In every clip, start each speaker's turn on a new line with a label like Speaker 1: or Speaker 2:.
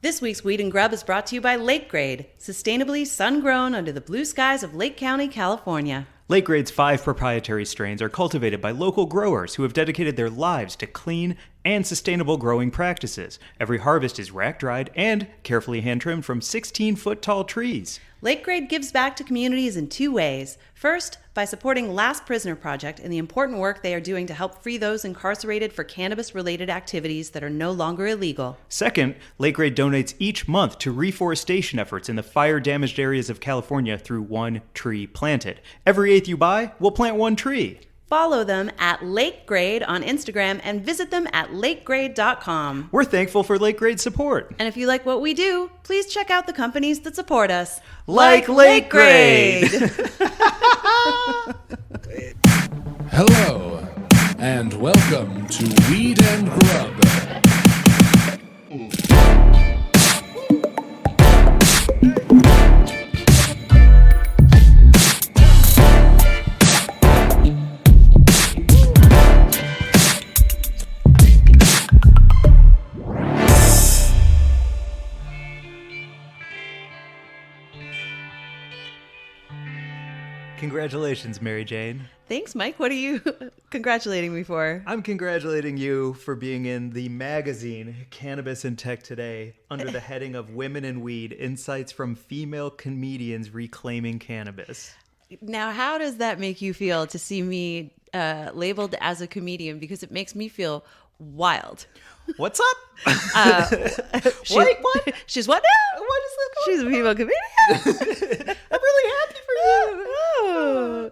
Speaker 1: This week's Weed and Grub is brought to you by Lakegrade, sustainably sun-grown under the blue skies of Lake County, California.
Speaker 2: Lakegrade's 5 proprietary strains are cultivated by local growers who have dedicated their lives to clean and sustainable growing practices. Every harvest is rack-dried and carefully hand-trimmed from 16-foot-tall trees.
Speaker 1: Lakegrade gives back to communities in 2 ways. First, by supporting Last Prisoner Project and the important work they are doing to help free those incarcerated for cannabis-related activities that are no longer illegal.
Speaker 2: Second, Lakegrade donates each month to reforestation efforts in the fire-damaged areas of California through one tree planted. Every eighth you buy, we'll plant one tree.
Speaker 1: Follow them at Lakegrade on Instagram and visit them at lakegrade.com.
Speaker 2: We're thankful for Lakegrade's support.
Speaker 1: And if you like what we do, please check out the companies that support us.
Speaker 2: Like Lakegrade!
Speaker 3: Hello, and welcome to Weed and Grub.
Speaker 2: Congratulations, Mary Jane.
Speaker 1: Thanks, Mike. What are you congratulating me for?
Speaker 2: I'm congratulating you for being in the magazine Cannabis and Tech Today under the heading of Women in Weed, Insights from Female Comedians Reclaiming Cannabis.
Speaker 1: Now, how does that make you feel to see me labeled as a comedian? Because it makes me feel wild.
Speaker 2: What's up?
Speaker 1: Wait, what? She's what now?
Speaker 2: What is this?
Speaker 1: She's a female comedian.
Speaker 2: I'm really happy for you.
Speaker 1: Oh.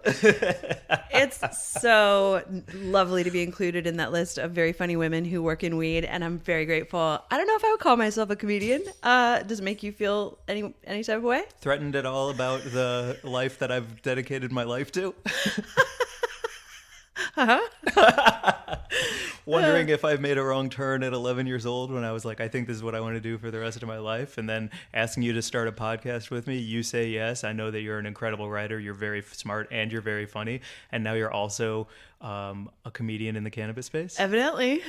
Speaker 1: It's so lovely to be included in that list of very funny women who work in weed, and I'm very grateful. I don't know if I would call myself a comedian. Does it make you feel any type of way?
Speaker 2: Threatened at all about the life that I've dedicated my life to? Wondering if I've made a wrong turn at 11 years old when I was like, I think this is what I want to do for the rest of my life. And then asking you to start a podcast with me, you say yes. I know that you're an incredible writer. You're very smart and you're very funny. And now you're also a comedian in the cannabis space.
Speaker 1: Evidently.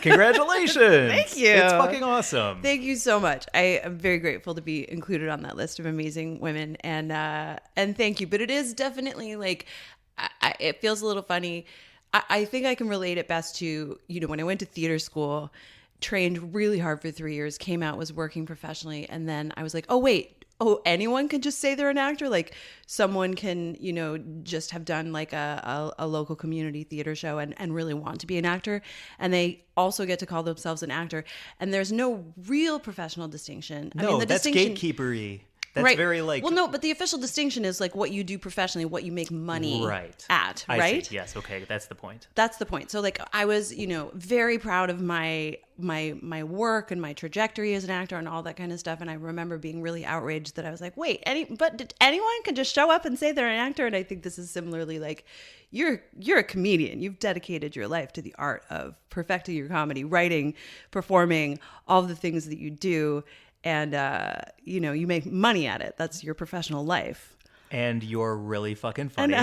Speaker 2: Congratulations.
Speaker 1: Thank you.
Speaker 2: It's fucking awesome.
Speaker 1: Thank you so much. I am very grateful to be included on that list of amazing women. And thank you. But it is definitely like, it feels a little funny. I think I can relate it best to, when I went to theater school, trained really hard for 3 years, came out, was working professionally. And then I was like, anyone can just say they're an actor? Like someone can, just have done like a local community theater show and really want to be an actor. And they also get to call themselves an actor. And there's no real professional distinction.
Speaker 2: That's gatekeeper-y. That's
Speaker 1: right.
Speaker 2: Very like...
Speaker 1: Well, no, but the official distinction is like what you do professionally, what you make money at, right?
Speaker 2: I see. Yes, okay, that's the point.
Speaker 1: That's the point. So like I was, very proud of my work and my trajectory as an actor and all that kind of stuff. And I remember being really outraged that I was like, wait, anyone can just show up and say they're an actor? And I think this is similarly like, you're a comedian. You've dedicated your life to the art of perfecting your comedy, writing, performing, all the things that you do. And, you make money at it. That's your professional life.
Speaker 2: And you're really fucking funny.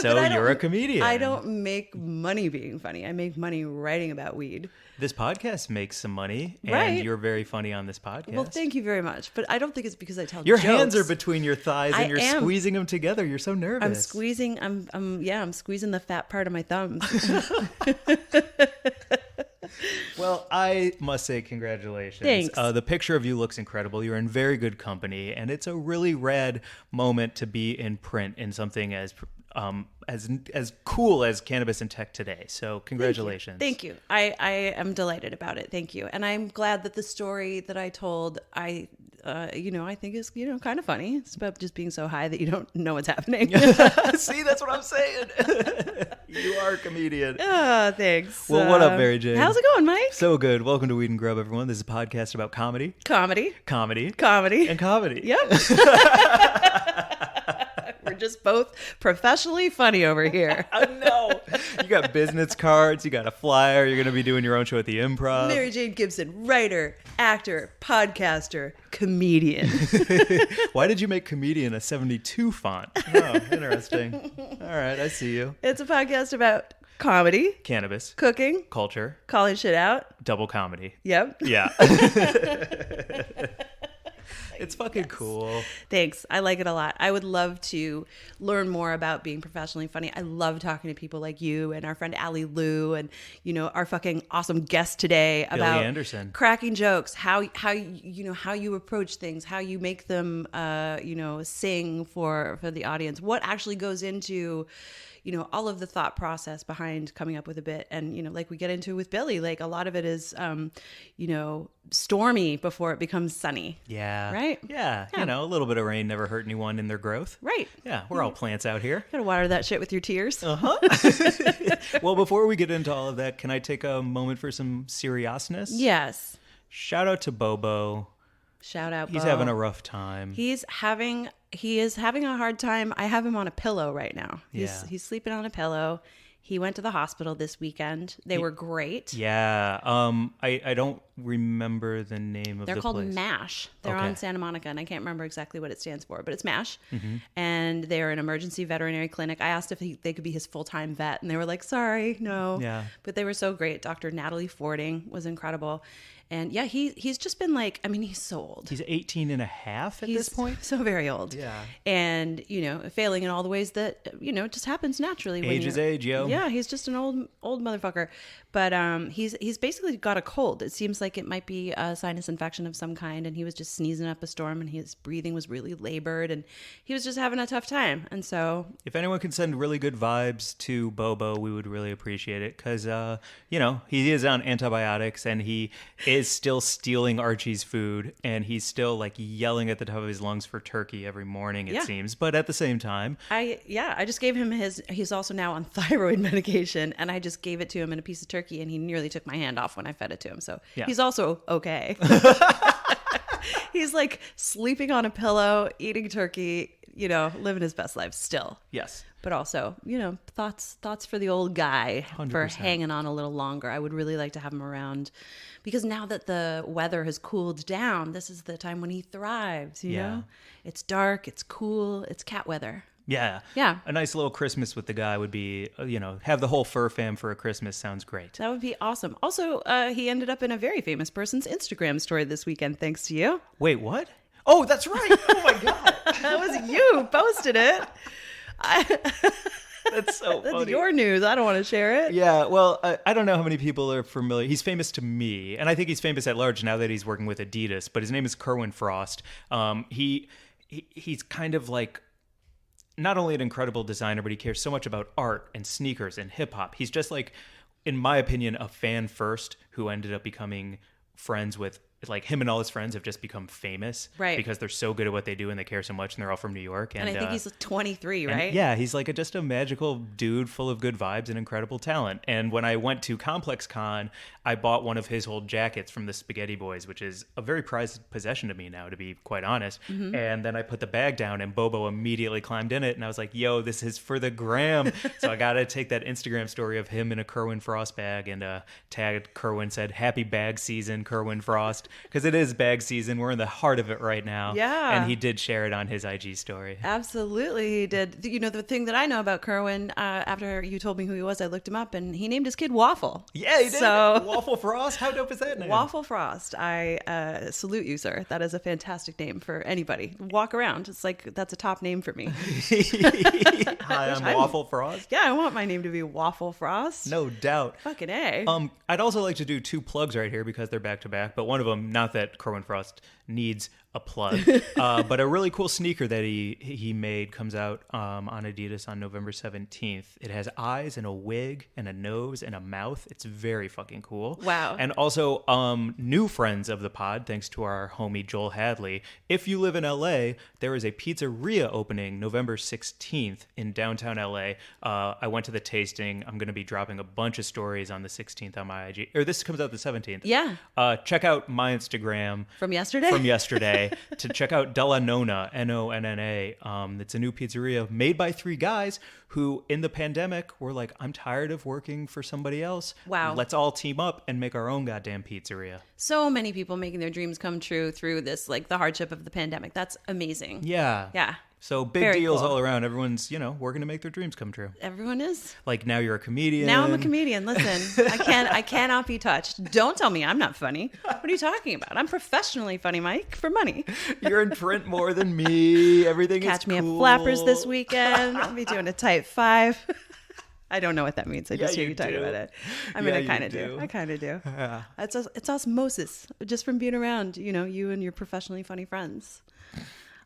Speaker 2: So you're a comedian.
Speaker 1: I don't make money being funny. I make money writing about weed.
Speaker 2: This podcast makes some money.
Speaker 1: Right.
Speaker 2: And you're very funny on this podcast.
Speaker 1: Well, thank you very much. But I don't think it's because I tell
Speaker 2: your
Speaker 1: jokes.
Speaker 2: Your hands are between your thighs and you're
Speaker 1: am.
Speaker 2: squeezing them together. You're so nervous.
Speaker 1: I'm squeezing the fat part of my thumbs.
Speaker 2: Well, I must say congratulations.
Speaker 1: Thanks.
Speaker 2: The picture of you looks incredible. You're in very good company, and it's a really rad moment to be in print in something as cool as Cannabis and Tech Today. So congratulations.
Speaker 1: Thank you. I am delighted about it. Thank you. And I'm glad that the story that I told, I think is, kind of funny. It's about just being so high that you don't know what's happening.
Speaker 2: See, that's what I'm saying. You are a comedian.
Speaker 1: Oh, thanks.
Speaker 2: Well, what up, Mary Jane?
Speaker 1: How's it going, Mike?
Speaker 2: So good. Welcome to Weed and Grub, everyone. This is a podcast about comedy.
Speaker 1: Comedy.
Speaker 2: And comedy.
Speaker 1: Yep. We're just both professionally funny over here.
Speaker 2: I know. You got business cards. You got a flyer. You're going to be doing your own show at the Improv.
Speaker 1: Mary Jane Gibson, writer, actor, podcaster, comedian.
Speaker 2: Why did you make comedian a 72 font? Oh, interesting. All right, I see you.
Speaker 1: It's a podcast about comedy,
Speaker 2: cannabis,
Speaker 1: cooking,
Speaker 2: culture,
Speaker 1: calling shit out,
Speaker 2: double comedy.
Speaker 1: Yep.
Speaker 2: Yeah. fucking cool.
Speaker 1: Thanks. I like it a lot. I would love to learn more about being professionally funny. I love talking to people like you and our friend Allie Lou and, our fucking awesome guest today about
Speaker 2: Anderson.
Speaker 1: cracking jokes, how you approach things, how you make them, sing for the audience, what actually goes into, all of the thought process behind coming up with a bit. And, like we get into with Billy, like a lot of it is, stormy before it becomes sunny.
Speaker 2: Yeah.
Speaker 1: Right?
Speaker 2: Yeah. A little bit of rain never hurt anyone in their growth.
Speaker 1: Right.
Speaker 2: Yeah. We're all plants out here.
Speaker 1: Gotta water that shit with your tears.
Speaker 2: Well, before we get into all of that, can I take a moment for some seriousness?
Speaker 1: Yes.
Speaker 2: Shout out to BOBO.
Speaker 1: Shout out,
Speaker 2: He's
Speaker 1: Bo.
Speaker 2: having a rough time.
Speaker 1: He is having a hard time. I have him on a pillow right now. He's sleeping on a pillow. He went to the hospital this weekend. They were great.
Speaker 2: Yeah. I don't remember the name of
Speaker 1: They're
Speaker 2: the
Speaker 1: called
Speaker 2: place.
Speaker 1: MASH. They're
Speaker 2: Okay.
Speaker 1: on Santa Monica, and I can't remember exactly what it stands for, but it's MASH.
Speaker 2: Mm-hmm.
Speaker 1: And they're an emergency veterinary clinic. I asked if they could be his full-time vet, and they were like, sorry, no.
Speaker 2: Yeah.
Speaker 1: But they were so great. Dr. Natalie Fording was incredible. And yeah, he's just been like, he's so old.
Speaker 2: He's 18 and a half at this point.
Speaker 1: So very old.
Speaker 2: Yeah.
Speaker 1: And, failing in all the ways that, just happens naturally. When
Speaker 2: Age is age, yo.
Speaker 1: Yeah, he's just an old motherfucker. But he's basically got a cold. It seems like it might be a sinus infection of some kind. And he was just sneezing up a storm, and his breathing was really labored, and he was just having a tough time. And so,
Speaker 2: if anyone can send really good vibes to BOBO, we would really appreciate it. Because, he is on antibiotics, and he is still stealing Archie's food, and he's still like yelling at the top of his lungs for turkey every morning, it seems. But at the same time,
Speaker 1: I just gave him he's also now on thyroid medication, and I just gave it to him in a piece of turkey, and he nearly took my hand off when I fed it to him. So he's also okay. He's like sleeping on a pillow, eating turkey, living his best life still.
Speaker 2: yes.
Speaker 1: But also, thoughts for the old guy
Speaker 2: 100%.
Speaker 1: for hanging on a little longer. I would really like to have him around, because now that the weather has cooled down, this is the time when he thrives, you know? It's dark, it's cool, it's cat weather.
Speaker 2: Yeah.
Speaker 1: Yeah.
Speaker 2: A nice little Christmas with the guy would be, have the whole fur fam for a Christmas sounds great.
Speaker 1: That would be awesome. Also, he ended up in a very famous person's Instagram story this weekend, thanks to you.
Speaker 2: Wait, what? Oh, that's right. Oh my God.
Speaker 1: That was you who posted it.
Speaker 2: That's so funny.
Speaker 1: That's your news. I don't want to share it.
Speaker 2: Yeah, well, I don't know how many people are familiar. He's famous to me, and I think he's famous at large now that he's working with Adidas, but his name is Kerwin Frost. He's kind of like not only an incredible designer, but he cares so much about art and sneakers and hip-hop. He's just like, in my opinion, a fan first who ended up becoming friends with, like, him and all his friends have just become famous,
Speaker 1: right?
Speaker 2: Because they're so good at what they do and they care so much, and they're all from New York.
Speaker 1: And I think he's 23, right?
Speaker 2: Yeah, he's like just a magical dude full of good vibes and incredible talent. And when I went to Complex Con, I bought one of his old jackets from the Spaghetti Boys, which is a very prized possession to me now, to be quite honest. Mm-hmm. And then I put the bag down, and BOBO immediately climbed in it, and I was like, yo, this is for the gram. So I gotta take that Instagram story of him in a Kerwin Frost bag and tagged Kerwin, said, happy bag season, Kerwin Frost. Because it is bag season. We're in the heart of it right now.
Speaker 1: Yeah.
Speaker 2: And he did share it on his IG story.
Speaker 1: Absolutely, he did. The thing that I know about Kerwin, after you told me who he was, I looked him up, and he named his kid Waffle.
Speaker 2: Yeah, he did.
Speaker 1: So,
Speaker 2: Waffle Frost? How dope is that name?
Speaker 1: Waffle Frost. I salute you, sir. That is a fantastic name for anybody. Walk around. It's like, that's a top name for me.
Speaker 2: Hi, I'm Waffle Frost.
Speaker 1: Yeah, I want my name to be Waffle Frost.
Speaker 2: No doubt.
Speaker 1: Fucking A.
Speaker 2: I'd also like to do two plugs right here because they're back to back, but one of them, not that Kerwin Frost needs a plug, but a really cool sneaker that he made comes out on Adidas on November 17th. It has eyes and a wig and a nose and a mouth. It's very fucking cool.
Speaker 1: Wow.
Speaker 2: And also new friends of the pod, thanks to our homie Joel Hadley. If you live in LA, there is a pizzeria opening November 16th in downtown LA. I went to the tasting. I'm going to be dropping a bunch of stories on the 16th on my IG. Or this comes out the 17th.
Speaker 1: Yeah.
Speaker 2: Check out my Instagram.
Speaker 1: From yesterday?
Speaker 2: To check out Della Nonna, Nonna. It's a new pizzeria made by three guys who, in the pandemic, were like, I'm tired of working for somebody else.
Speaker 1: Wow.
Speaker 2: Let's all team up and make our own goddamn pizzeria.
Speaker 1: So many people making their dreams come true through this, like the hardship of the pandemic. That's amazing.
Speaker 2: Yeah.
Speaker 1: Yeah.
Speaker 2: So big
Speaker 1: Very
Speaker 2: deals
Speaker 1: cool.
Speaker 2: all around. Everyone's, working to make their dreams come true.
Speaker 1: Everyone is.
Speaker 2: Like now you're a comedian.
Speaker 1: Now I'm a comedian. Listen, I cannot be touched. Don't tell me I'm not funny. What are you talking about? I'm professionally funny, Mike, for money.
Speaker 2: You're in print more than me. Everything is
Speaker 1: Catch me
Speaker 2: cool.
Speaker 1: at Flappers this weekend. I'll be doing a type 5. I don't know what that means. I just
Speaker 2: Yeah,
Speaker 1: hear
Speaker 2: you
Speaker 1: you talking
Speaker 2: do.
Speaker 1: about it. I
Speaker 2: Yeah,
Speaker 1: mean, I
Speaker 2: you
Speaker 1: kind of
Speaker 2: do.
Speaker 1: do. I kind of do.
Speaker 2: Yeah.
Speaker 1: It's osmosis just from being around, you and your professionally funny friends.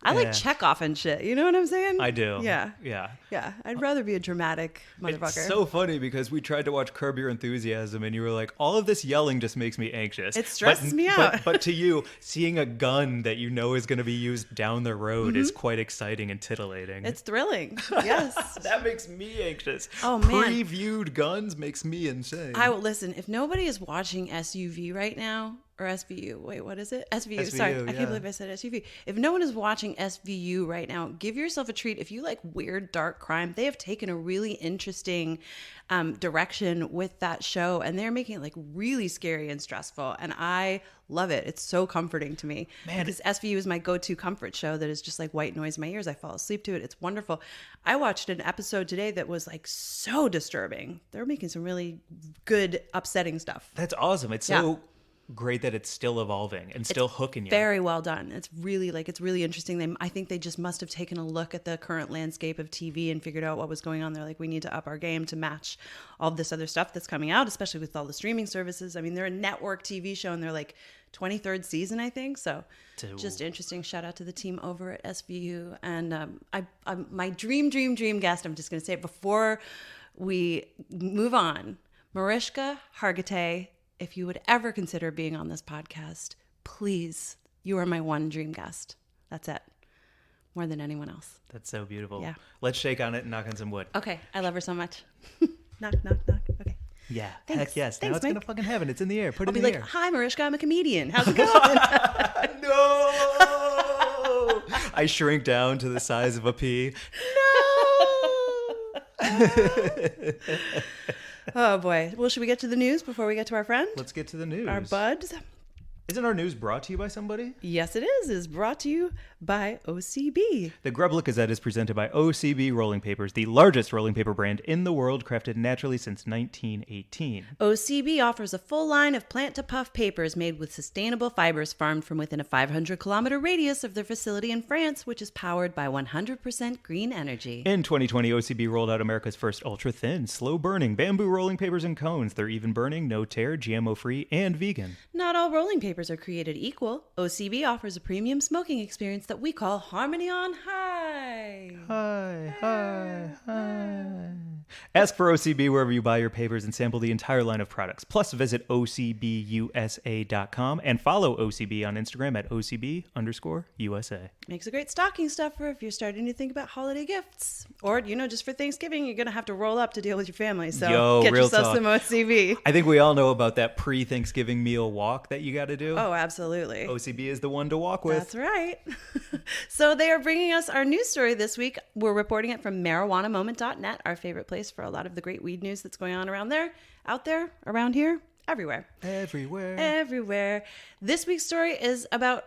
Speaker 1: I like
Speaker 2: Yeah.
Speaker 1: Chekhov and shit. You know what I'm saying?
Speaker 2: I do.
Speaker 1: Yeah.
Speaker 2: Yeah.
Speaker 1: Yeah. I'd rather be a dramatic motherfucker.
Speaker 2: It's so funny because we tried to watch Curb Your Enthusiasm and you were like, all of this yelling just makes me anxious.
Speaker 1: It stresses me out.
Speaker 2: But to you, seeing a gun that you know is going to be used down the road is quite exciting and titillating.
Speaker 1: It's thrilling. Yes.
Speaker 2: That makes me anxious.
Speaker 1: Oh, man.
Speaker 2: Previewed guns makes me insane.
Speaker 1: I will listen. If nobody is watching SUV right now, or SVU, wait, what is it? SVU. Sorry, I
Speaker 2: yeah.
Speaker 1: can't believe I said SUV. If no one is watching SVU right now, give yourself a treat. If you like weird, dark crime, they have taken a really interesting direction with that show, and they're making it like really scary and stressful. And I love it. It's so comforting to me.
Speaker 2: Man.
Speaker 1: Because SVU is my go-to comfort show that is just like white noise in my ears. I fall asleep to it. It's wonderful. I watched an episode today that was like so disturbing. They're making some really good, upsetting stuff.
Speaker 2: That's awesome. It's so great that it's still evolving and still hooking you.
Speaker 1: Very well done. It's really interesting. I think they just must have taken a look at the current landscape of TV and figured out what was going on. They're like, we need to up our game to match all this other stuff that's coming out, especially with all the streaming services. I mean, they're a network TV show and they're like 23rd season, I think. So just interesting. Shout out to the team over at SVU. And I'm my dream guest, I'm just going to say it before we move on, Mariska Hargitay. If you would ever consider being on this podcast, please, you are my one dream guest. That's it. More than anyone else.
Speaker 2: That's so beautiful.
Speaker 1: Yeah.
Speaker 2: Let's shake on it and knock on some wood.
Speaker 1: Okay. I love her so much. Knock, knock, knock. Okay.
Speaker 2: Yeah.
Speaker 1: Thanks.
Speaker 2: Heck yes.
Speaker 1: Thanks,
Speaker 2: Now it's going
Speaker 1: Mike.
Speaker 2: to fucking happen. It's in the air. Put
Speaker 1: I'll
Speaker 2: it
Speaker 1: be
Speaker 2: in
Speaker 1: like,
Speaker 2: the air.
Speaker 1: hi, Mariska, I'm a comedian. How's it going?
Speaker 2: No! I shrink down to the size of a pea.
Speaker 1: Oh, boy. Well, should we get to the news before we get to our friend?
Speaker 2: Let's get to the news.
Speaker 1: Our buds?
Speaker 2: Isn't our news brought to you by somebody?
Speaker 1: Yes, it is. It's brought to you by OCB.
Speaker 2: The Grub Gazette is presented by OCB Rolling Papers, the largest rolling paper brand in the world, crafted naturally since 1918.
Speaker 1: OCB offers a full line of plant-to-puff papers made with sustainable fibers farmed from within a 500-kilometer radius of their facility in France, which is powered by 100% green energy.
Speaker 2: In 2020, OCB rolled out America's first ultra-thin, slow-burning bamboo rolling papers and cones. They're even-burning, no-tear, GMO-free, and vegan.
Speaker 1: Not all rolling papers are created equal. OCB offers a premium smoking experience that we call Harmony on High.
Speaker 2: Hi. Ask for OCB wherever you buy your papers and sample the entire line of products. Plus, visit OCBUSA.com and follow OCB on Instagram at OCB_USA.
Speaker 1: Makes a great stocking stuffer if you're starting to think about holiday gifts. Or, just for Thanksgiving, you're going to have to roll up to deal with your family. So get
Speaker 2: real
Speaker 1: yourself
Speaker 2: talk.
Speaker 1: some OCB.
Speaker 2: I think we all know about that pre-Thanksgiving meal walk that you got to do.
Speaker 1: Oh, absolutely.
Speaker 2: OCB is the one to walk with.
Speaker 1: That's right. So they are bringing us our news story this week. We're reporting it from marijuanamoment.net, our favorite place for a lot of the great weed news that's going on around there, out there, around here, everywhere. Everywhere. This week's story is about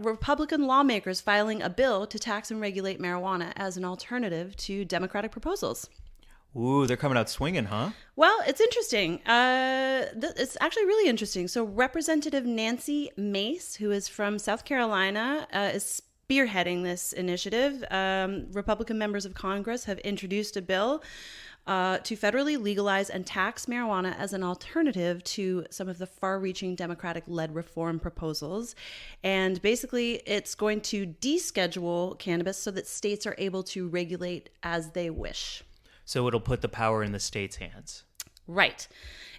Speaker 1: Republican lawmakers filing a bill to tax and regulate marijuana as an alternative to Democratic proposals.
Speaker 2: Ooh, they're coming out swinging, huh?
Speaker 1: Well, it's interesting. It's actually really interesting. So Representative Nancy Mace, who is from South Carolina, is spearheading this initiative. Republican members of Congress have introduced a bill to federally legalize and tax marijuana as an alternative to some of the far-reaching Democratic-led reform proposals. And basically, it's going to deschedule cannabis so that states are able to regulate as they wish.
Speaker 2: So it'll put the power in the state's hands.
Speaker 1: Right.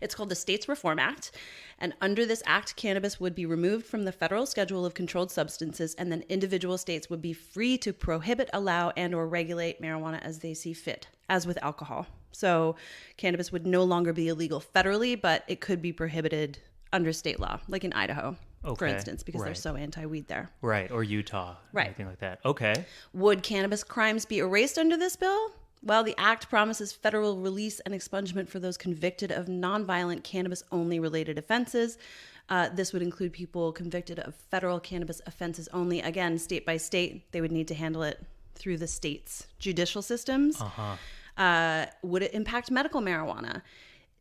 Speaker 1: It's called the States Reform Act. And under this act, cannabis would be removed from the federal schedule of controlled substances, and then individual states would be free to prohibit, allow, and or regulate marijuana as they see fit, as with alcohol. So cannabis would no longer be illegal federally, but it could be prohibited under state law, like in Idaho, for instance, because they're so anti-weed there.
Speaker 2: Right, or Utah,
Speaker 1: Right.
Speaker 2: anything like that. Okay.
Speaker 1: Would cannabis crimes be erased under this bill? Well, the act promises federal release and expungement for those convicted of nonviolent cannabis-only related offenses. This would include people convicted of federal cannabis offenses only. Again, state by state, they would need to handle it
Speaker 4: through the state's judicial systems. Would it impact medical marijuana?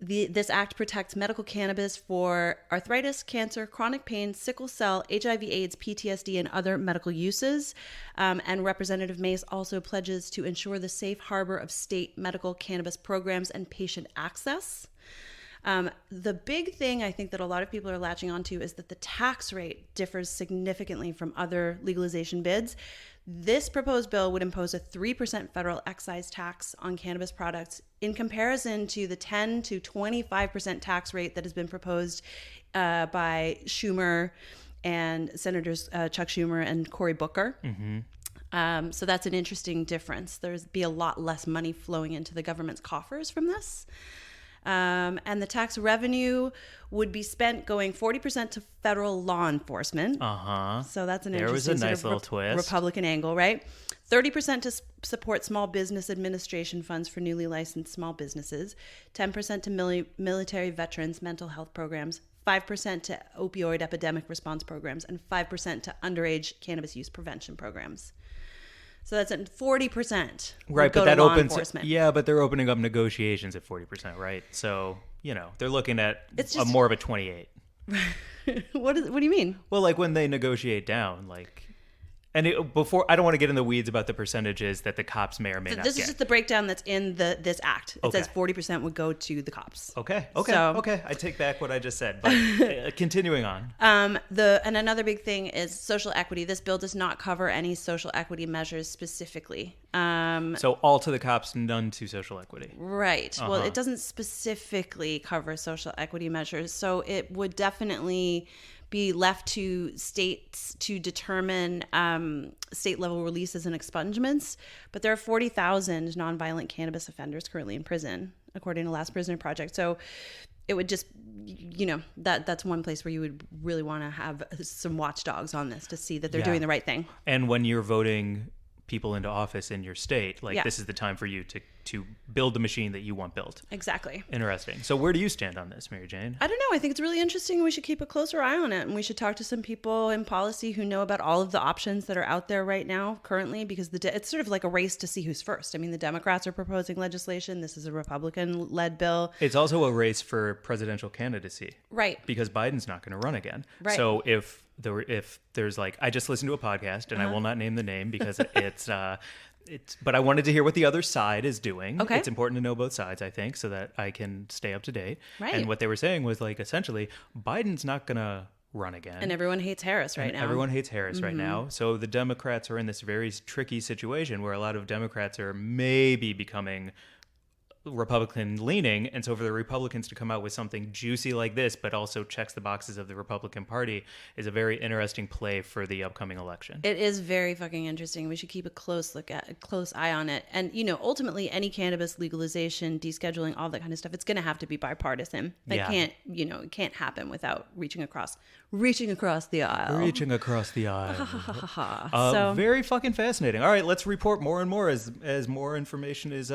Speaker 4: This act protects medical cannabis for arthritis, cancer, chronic pain, sickle cell, HIV/AIDS, PTSD, and other medical uses. And Representative Mace also pledges to ensure the safe harbor of state medical cannabis programs and patient access. The big thing I think that a lot of people are latching onto is that the tax rate differs significantly from other legalization bids. This proposed bill would impose a 3% federal excise tax on cannabis products in comparison to the 10 to 25% tax rate that has been proposed by Schumer and Senators Chuck Schumer and Cory Booker. So that's an interesting difference. There'd be a lot less money flowing into the government's coffers from this. And the tax revenue would be spent going 40% to federal law enforcement. So that's an interesting
Speaker 2: was a nice little twist.
Speaker 4: Republican angle, right? 30% to support small business administration funds for newly licensed small businesses, 10% to military veterans mental health programs, 5% to opioid epidemic response programs, and 5% to underage cannabis use prevention programs. So that's at 40%.
Speaker 2: Right, but that opens. Yeah, but they're opening up negotiations at 40%, right? So, they're looking at more of a 28.
Speaker 4: What do you mean?
Speaker 2: Well, like when they negotiate down, like. And I don't want to get in the weeds about the percentages that the cops may or may not get.
Speaker 4: This is just the breakdown that's in this act. It says 40% would go to the cops.
Speaker 2: Okay. I take back what I just said. But continuing on.
Speaker 4: And another big thing is social equity. This bill does not cover any social equity measures specifically.
Speaker 2: So all to the cops, none to social equity.
Speaker 4: Right. Well, it doesn't specifically cover social equity measures. So it would definitely be left to states to determine state level releases and expungements. But there are 40,000 nonviolent cannabis offenders currently in prison, according to Last Prisoner Project. So it would just, that's one place where you would really want to have some watchdogs on this to see that they're doing the right thing.
Speaker 2: And when you're voting people into office in your state, this is the time for you to build the machine that you want built.
Speaker 4: Exactly.
Speaker 2: Interesting. So where do you stand on this, Mary Jane?
Speaker 4: I don't know. I think it's really interesting. We should keep a closer eye on it, and we should talk to some people in policy who know about all of the options that are out there right now currently, because it's sort of like a race to see who's first. I mean, the Democrats are proposing legislation. This is a Republican-led bill.
Speaker 2: It's also a race for presidential candidacy.
Speaker 4: Right.
Speaker 2: Because Biden's not going to run again.
Speaker 4: Right.
Speaker 2: So if there's I just listened to a podcast, and I will not name the name because but I wanted to hear what the other side is doing.
Speaker 4: Okay.
Speaker 2: It's important to know both sides, I think, so that I can stay up to date.
Speaker 4: Right.
Speaker 2: And what they were saying was essentially Biden's not going to run again.
Speaker 4: And everyone hates Harris right now.
Speaker 2: Everyone hates Harris right now. So the Democrats are in this very tricky situation where a lot of Democrats are maybe becoming Republican leaning, and so for the Republicans to come out with something juicy like this but also checks the boxes of the Republican Party is a very interesting play for the upcoming election.
Speaker 4: It is very fucking interesting. We should keep a close eye on it. And ultimately any cannabis legalization, descheduling, all that kind of stuff, it's going to have to be bipartisan. It can't happen without reaching across the aisle. So
Speaker 2: very fucking fascinating. All right, let's report more and more as more information is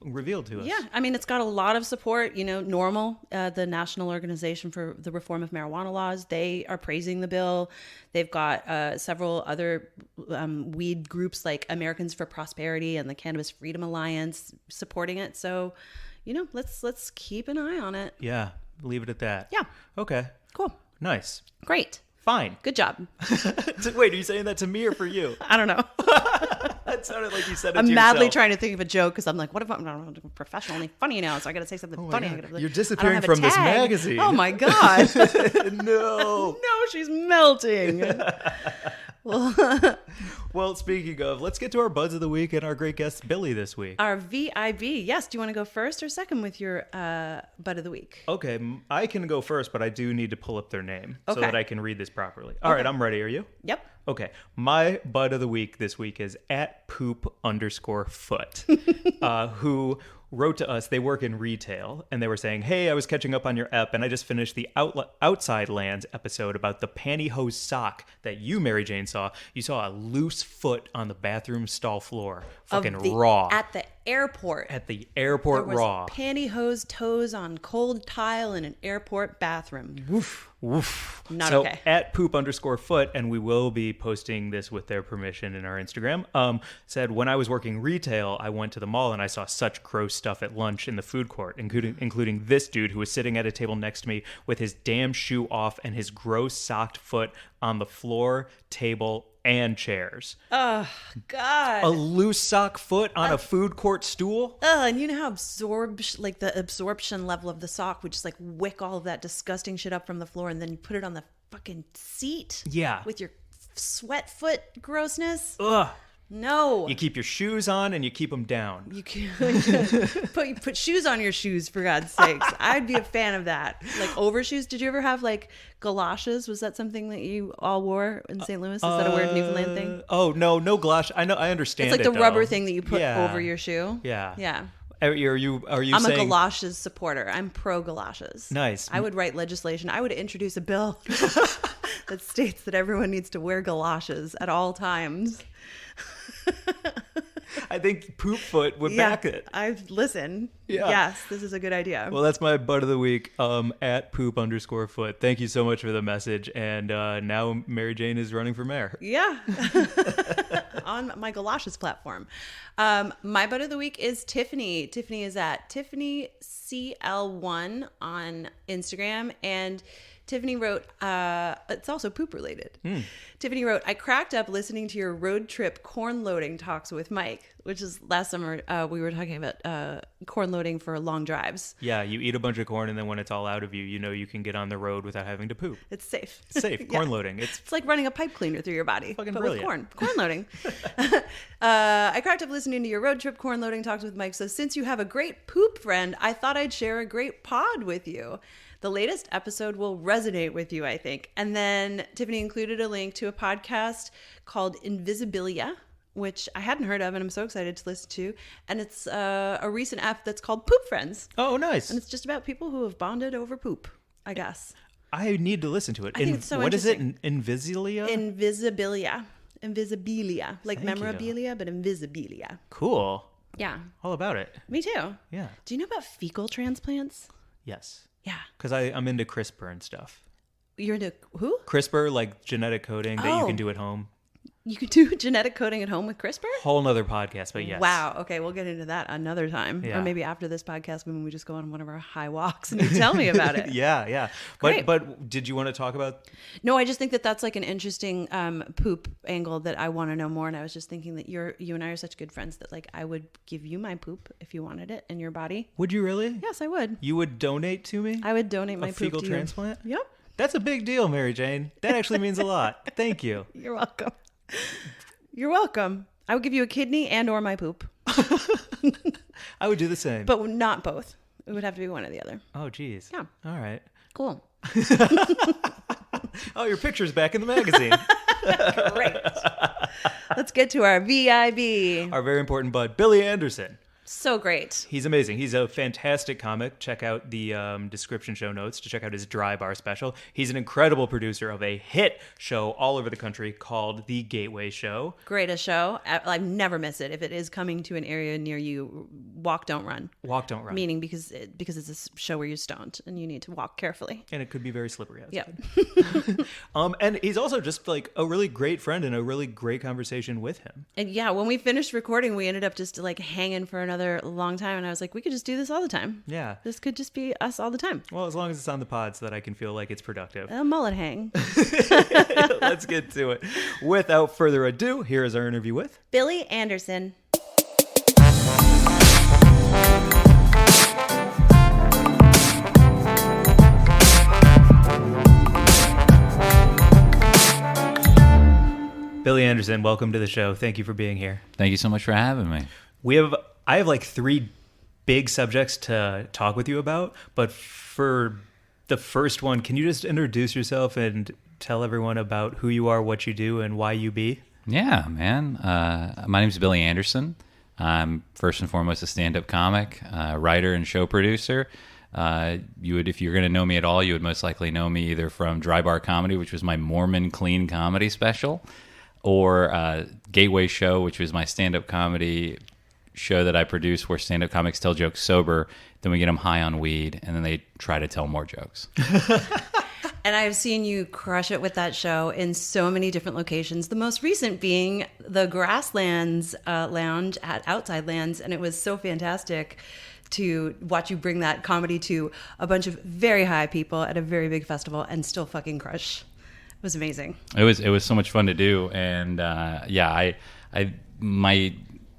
Speaker 2: revealed to us.
Speaker 4: Yeah, I mean, it's got a lot of support. NORML, the National Organization for the Reform of Marijuana Laws, they are praising the bill. They've got several other weed groups like Americans for Prosperity and the Cannabis Freedom Alliance supporting it. So, let's keep an eye on it.
Speaker 2: Yeah, leave it at that.
Speaker 4: Yeah.
Speaker 2: Okay.
Speaker 4: Cool.
Speaker 2: Nice.
Speaker 4: Great.
Speaker 2: Fine.
Speaker 4: Good job.
Speaker 2: Wait, are you saying that to me or for you?
Speaker 4: I don't know.
Speaker 2: That sounded like you said it
Speaker 4: I'm
Speaker 2: to
Speaker 4: madly
Speaker 2: yourself.
Speaker 4: trying to think of a joke because I'm like, what if I'm professionally funny now? So I got to say something funny.
Speaker 2: You're disappearing from this magazine.
Speaker 4: Oh my God.
Speaker 2: No.
Speaker 4: No, she's melting.
Speaker 2: Well, speaking of, let's get to our buds of the week and our great guest, Billy, this week.
Speaker 4: Our VIB. Yes. Do you want to go first or second with your bud of the week?
Speaker 2: Okay. I can go first, but I do need to pull up their name so
Speaker 4: Okay.
Speaker 2: that I can read this properly. All right. I'm ready. Are you?
Speaker 4: Yep.
Speaker 2: Okay. My bud of the week this week is @poop_foot, who wrote to us. They work in retail, and they were saying, hey, I was catching up on your ep, and I just finished the Outside Lands episode about the pantyhose sock that you, Mary Jane, saw. You saw a loose foot on the bathroom stall floor. Fucking raw.
Speaker 4: At the
Speaker 1: airport.
Speaker 2: At the airport
Speaker 1: There was
Speaker 2: raw.
Speaker 1: pantyhose toes on cold tile in an airport bathroom.
Speaker 2: Woof, woof.
Speaker 1: Not
Speaker 2: so
Speaker 1: okay.
Speaker 2: At poop_foot, and we will be posting this with their permission in our Instagram, said, when I was working retail, I went to the mall and I saw such gross stuff at lunch in the food court, including this dude who was sitting at a table next to me with his damn shoe off and his gross socked foot on the floor, table, and chairs.
Speaker 1: Oh, God.
Speaker 2: A loose sock foot on a food court stool?
Speaker 1: And you know how the absorption level of the sock would just like wick all of that disgusting shit up from the floor, and then you put it on the fucking seat?
Speaker 2: Yeah.
Speaker 1: With your sweat foot grossness?
Speaker 2: Ugh.
Speaker 1: No.
Speaker 2: You keep your shoes on and you keep them down.
Speaker 1: You can put shoes on your shoes, for God's sakes. I'd be a fan of that. Like overshoes. Did you ever have like galoshes? Was that something that you all wore in St. Louis? Is that a weird Newfoundland thing?
Speaker 2: Oh, no galoshes. I know, I understand.
Speaker 1: It's like the
Speaker 2: though.
Speaker 1: rubber thing that you put
Speaker 2: Yeah.
Speaker 1: over your shoe.
Speaker 2: Yeah.
Speaker 1: Yeah.
Speaker 2: Are you
Speaker 1: I'm
Speaker 2: saying...
Speaker 1: a galoshes supporter. I'm pro galoshes.
Speaker 2: Nice.
Speaker 1: I would write legislation. I would introduce a bill that states that everyone needs to wear galoshes at all times.
Speaker 2: I think poop foot would back it.
Speaker 1: Listen.
Speaker 2: Yeah.
Speaker 1: Yes, this is a good idea.
Speaker 2: Well, that's my butt of the week, at poop_foot. Thank you so much for the message. And now Mary Jane is running for mayor.
Speaker 1: Yeah. On my galoshes platform. My butt of the week is Tiffany. Tiffany is at TiffanyCL1 on Instagram. And Tiffany wrote, it's also poop related. Tiffany wrote, I cracked up listening to your road trip corn loading talks with Mike, which is last summer. We were talking about corn loading for long drives.
Speaker 2: Yeah, you eat a bunch of corn, and then when it's all out of you, you know you can get on the road without having to poop.
Speaker 1: It's safe.
Speaker 2: It's safe. Corn loading.
Speaker 1: It's like running a pipe cleaner through your body.
Speaker 2: Fucking
Speaker 1: but
Speaker 2: brilliant.
Speaker 1: with corn loading. I cracked up listening to your road trip corn loading talks with Mike. So since you have a great poop friend, I thought I'd share a great pod with you. The latest episode will resonate with you, I think. And then Tiffany included a link to a podcast called Invisibilia, which I hadn't heard of, and I'm so excited to listen to. And it's a recent app that's called Poop Friends.
Speaker 2: Oh, nice.
Speaker 1: And it's just about people who have bonded over poop, I guess.
Speaker 2: I need to listen to it.
Speaker 1: I think it's so
Speaker 2: what is it?
Speaker 1: interesting.
Speaker 2: Invisibilia?
Speaker 1: Invisibilia. Like
Speaker 2: Thank you.
Speaker 1: memorabilia, but invisibilia.
Speaker 2: Cool.
Speaker 1: Yeah.
Speaker 2: All about it.
Speaker 1: Me too.
Speaker 2: Yeah.
Speaker 1: Do you know about fecal transplants?
Speaker 2: Yes.
Speaker 1: Yeah.
Speaker 2: Because I'm into CRISPR and stuff.
Speaker 1: You're into who?
Speaker 2: CRISPR, like genetic coding that you
Speaker 1: Oh.
Speaker 2: can do at home.
Speaker 1: You could do genetic coding at home with CRISPR?
Speaker 2: Whole nother podcast, but yes.
Speaker 1: Wow. Okay, we'll get into that another time.
Speaker 2: Yeah.
Speaker 1: Or maybe after this podcast when we just go on one of our high walks and you tell me about it.
Speaker 2: Yeah.
Speaker 1: Great.
Speaker 2: But did you want to talk about...
Speaker 1: No, I just think that that's like an interesting poop angle that I want to know more. And I was just thinking that you and I are such good friends that like I would give you my poop if you wanted it in your body.
Speaker 2: Would you really?
Speaker 1: Yes, I would.
Speaker 2: You would donate to me?
Speaker 1: I would donate my
Speaker 2: a
Speaker 1: poop
Speaker 2: fecal
Speaker 1: to you.
Speaker 2: transplant?
Speaker 1: Yep.
Speaker 2: That's a big deal, Mary Jane. That actually means a lot. Thank you.
Speaker 1: You're welcome. You're welcome. I would give you a kidney and or my poop,
Speaker 2: I would do the same.
Speaker 1: but not both. It would have to be one or the other.
Speaker 2: Oh, geez.
Speaker 1: Yeah.
Speaker 2: All right.
Speaker 1: Cool.
Speaker 2: Oh, your picture's back in the magazine.
Speaker 1: Great. Let's get to our VIB.
Speaker 2: Our very important bud, Billy Anderson.
Speaker 1: So great.
Speaker 2: He's amazing. He's a fantastic comic. Check out the description show notes to check out his Dry Bar special. He's an incredible producer of a hit show all over the country called The Gateway Show.
Speaker 1: Greatest show. I never miss it. If it is coming to an area near you, walk, don't run.
Speaker 2: Walk, don't run.
Speaker 1: Meaning because it's a show where you're stoned and you need to walk carefully.
Speaker 2: And it could be very slippery outside.
Speaker 1: Yeah.
Speaker 2: And he's also just like a really great friend and a really great conversation with him.
Speaker 1: And yeah, when we finished recording, we ended up just like hanging for another long time. And I was like, we could just do this all the time.
Speaker 2: Yeah.
Speaker 1: This could just be us all the time.
Speaker 2: Well, as long as it's on the pod so that I can feel like it's productive.
Speaker 1: A mullet hang.
Speaker 2: Let's get to it. Without further ado, here is our interview with
Speaker 1: Billy Anderson.
Speaker 2: Billy Anderson. Welcome to the show. Thank you for being here.
Speaker 5: Thank you so much for having me.
Speaker 2: I have like 3 big subjects to talk with you about, but for the first one, can you just introduce yourself and tell everyone about who you are, what you do, and why you be?
Speaker 5: Yeah, man. My name's Billy Anderson. I'm first and foremost a stand-up comic, writer, and show producer. If you're going to know me at all, you would most likely know me either from Dry Bar Comedy, which was my Mormon clean comedy special, or Gateway Show, which was my stand-up comedy show that I produce where stand-up comics tell jokes sober, then we get them high on weed, and then they try to tell more jokes.
Speaker 4: And I've seen you crush it with that show in so many different locations. The most recent being the Grasslands Lounge at Outside Lands. And it was so fantastic to watch you bring that comedy to a bunch of very high people at a very big festival and still fucking crush. It was amazing. It
Speaker 5: was so much fun to do. And my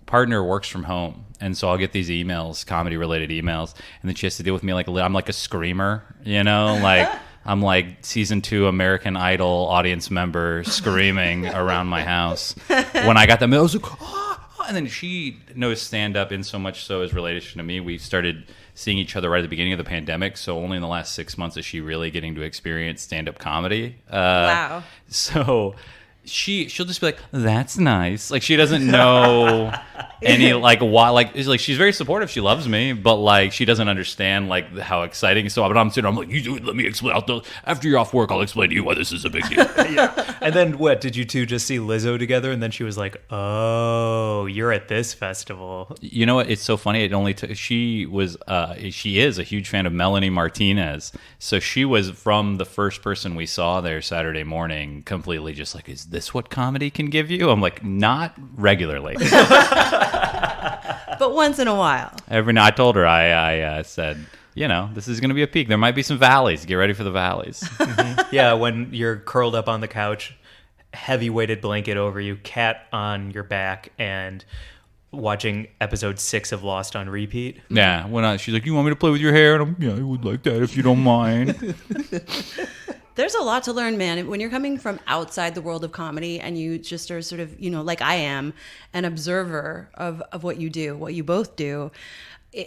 Speaker 5: partner works from home. And so I'll get these emails, comedy related emails. And then she has to deal with me like I'm like a screamer, like... I'm like season 2 American Idol audience member screaming around my house. When I got that mail, I was like, oh! And then she knows stand-up in so much so as relation to me. We started seeing each other right at the beginning of the pandemic, so only in the last 6 months is she really getting to experience stand-up comedy.
Speaker 4: Wow.
Speaker 5: So she'll just be like, that's nice. Like, she doesn't know any like why, like it's like she's very supportive, she loves me, but like she doesn't understand like how exciting. So I'm sitting, I'm like, you do it, let me explain. After you're off work, I'll explain to you why this is a big deal.
Speaker 2: Yeah. And then what did you two just see Lizzo together? And then she was like, oh, you're at this festival.
Speaker 5: You know what? It's so funny. It only took, she is a huge fan of Melanie Martinez, so she was from the first person we saw there Saturday morning, completely just like, is this what comedy can give you? I'm like, not regularly.
Speaker 4: But once in a while.
Speaker 5: Every night I told her, I said, this is going to be a peak. There might be some valleys. Get ready for the valleys.
Speaker 2: Mm-hmm. Yeah, when you're curled up on the couch, heavy weighted blanket over you, cat on your back, and watching episode 6 of Lost on repeat.
Speaker 5: Yeah, she's like, you want me to play with your hair? And I would like that if you don't mind.
Speaker 4: There's a lot to learn, man. When you're coming from outside the world of comedy and you just are sort of, like I am, an observer of what you do, what you both do,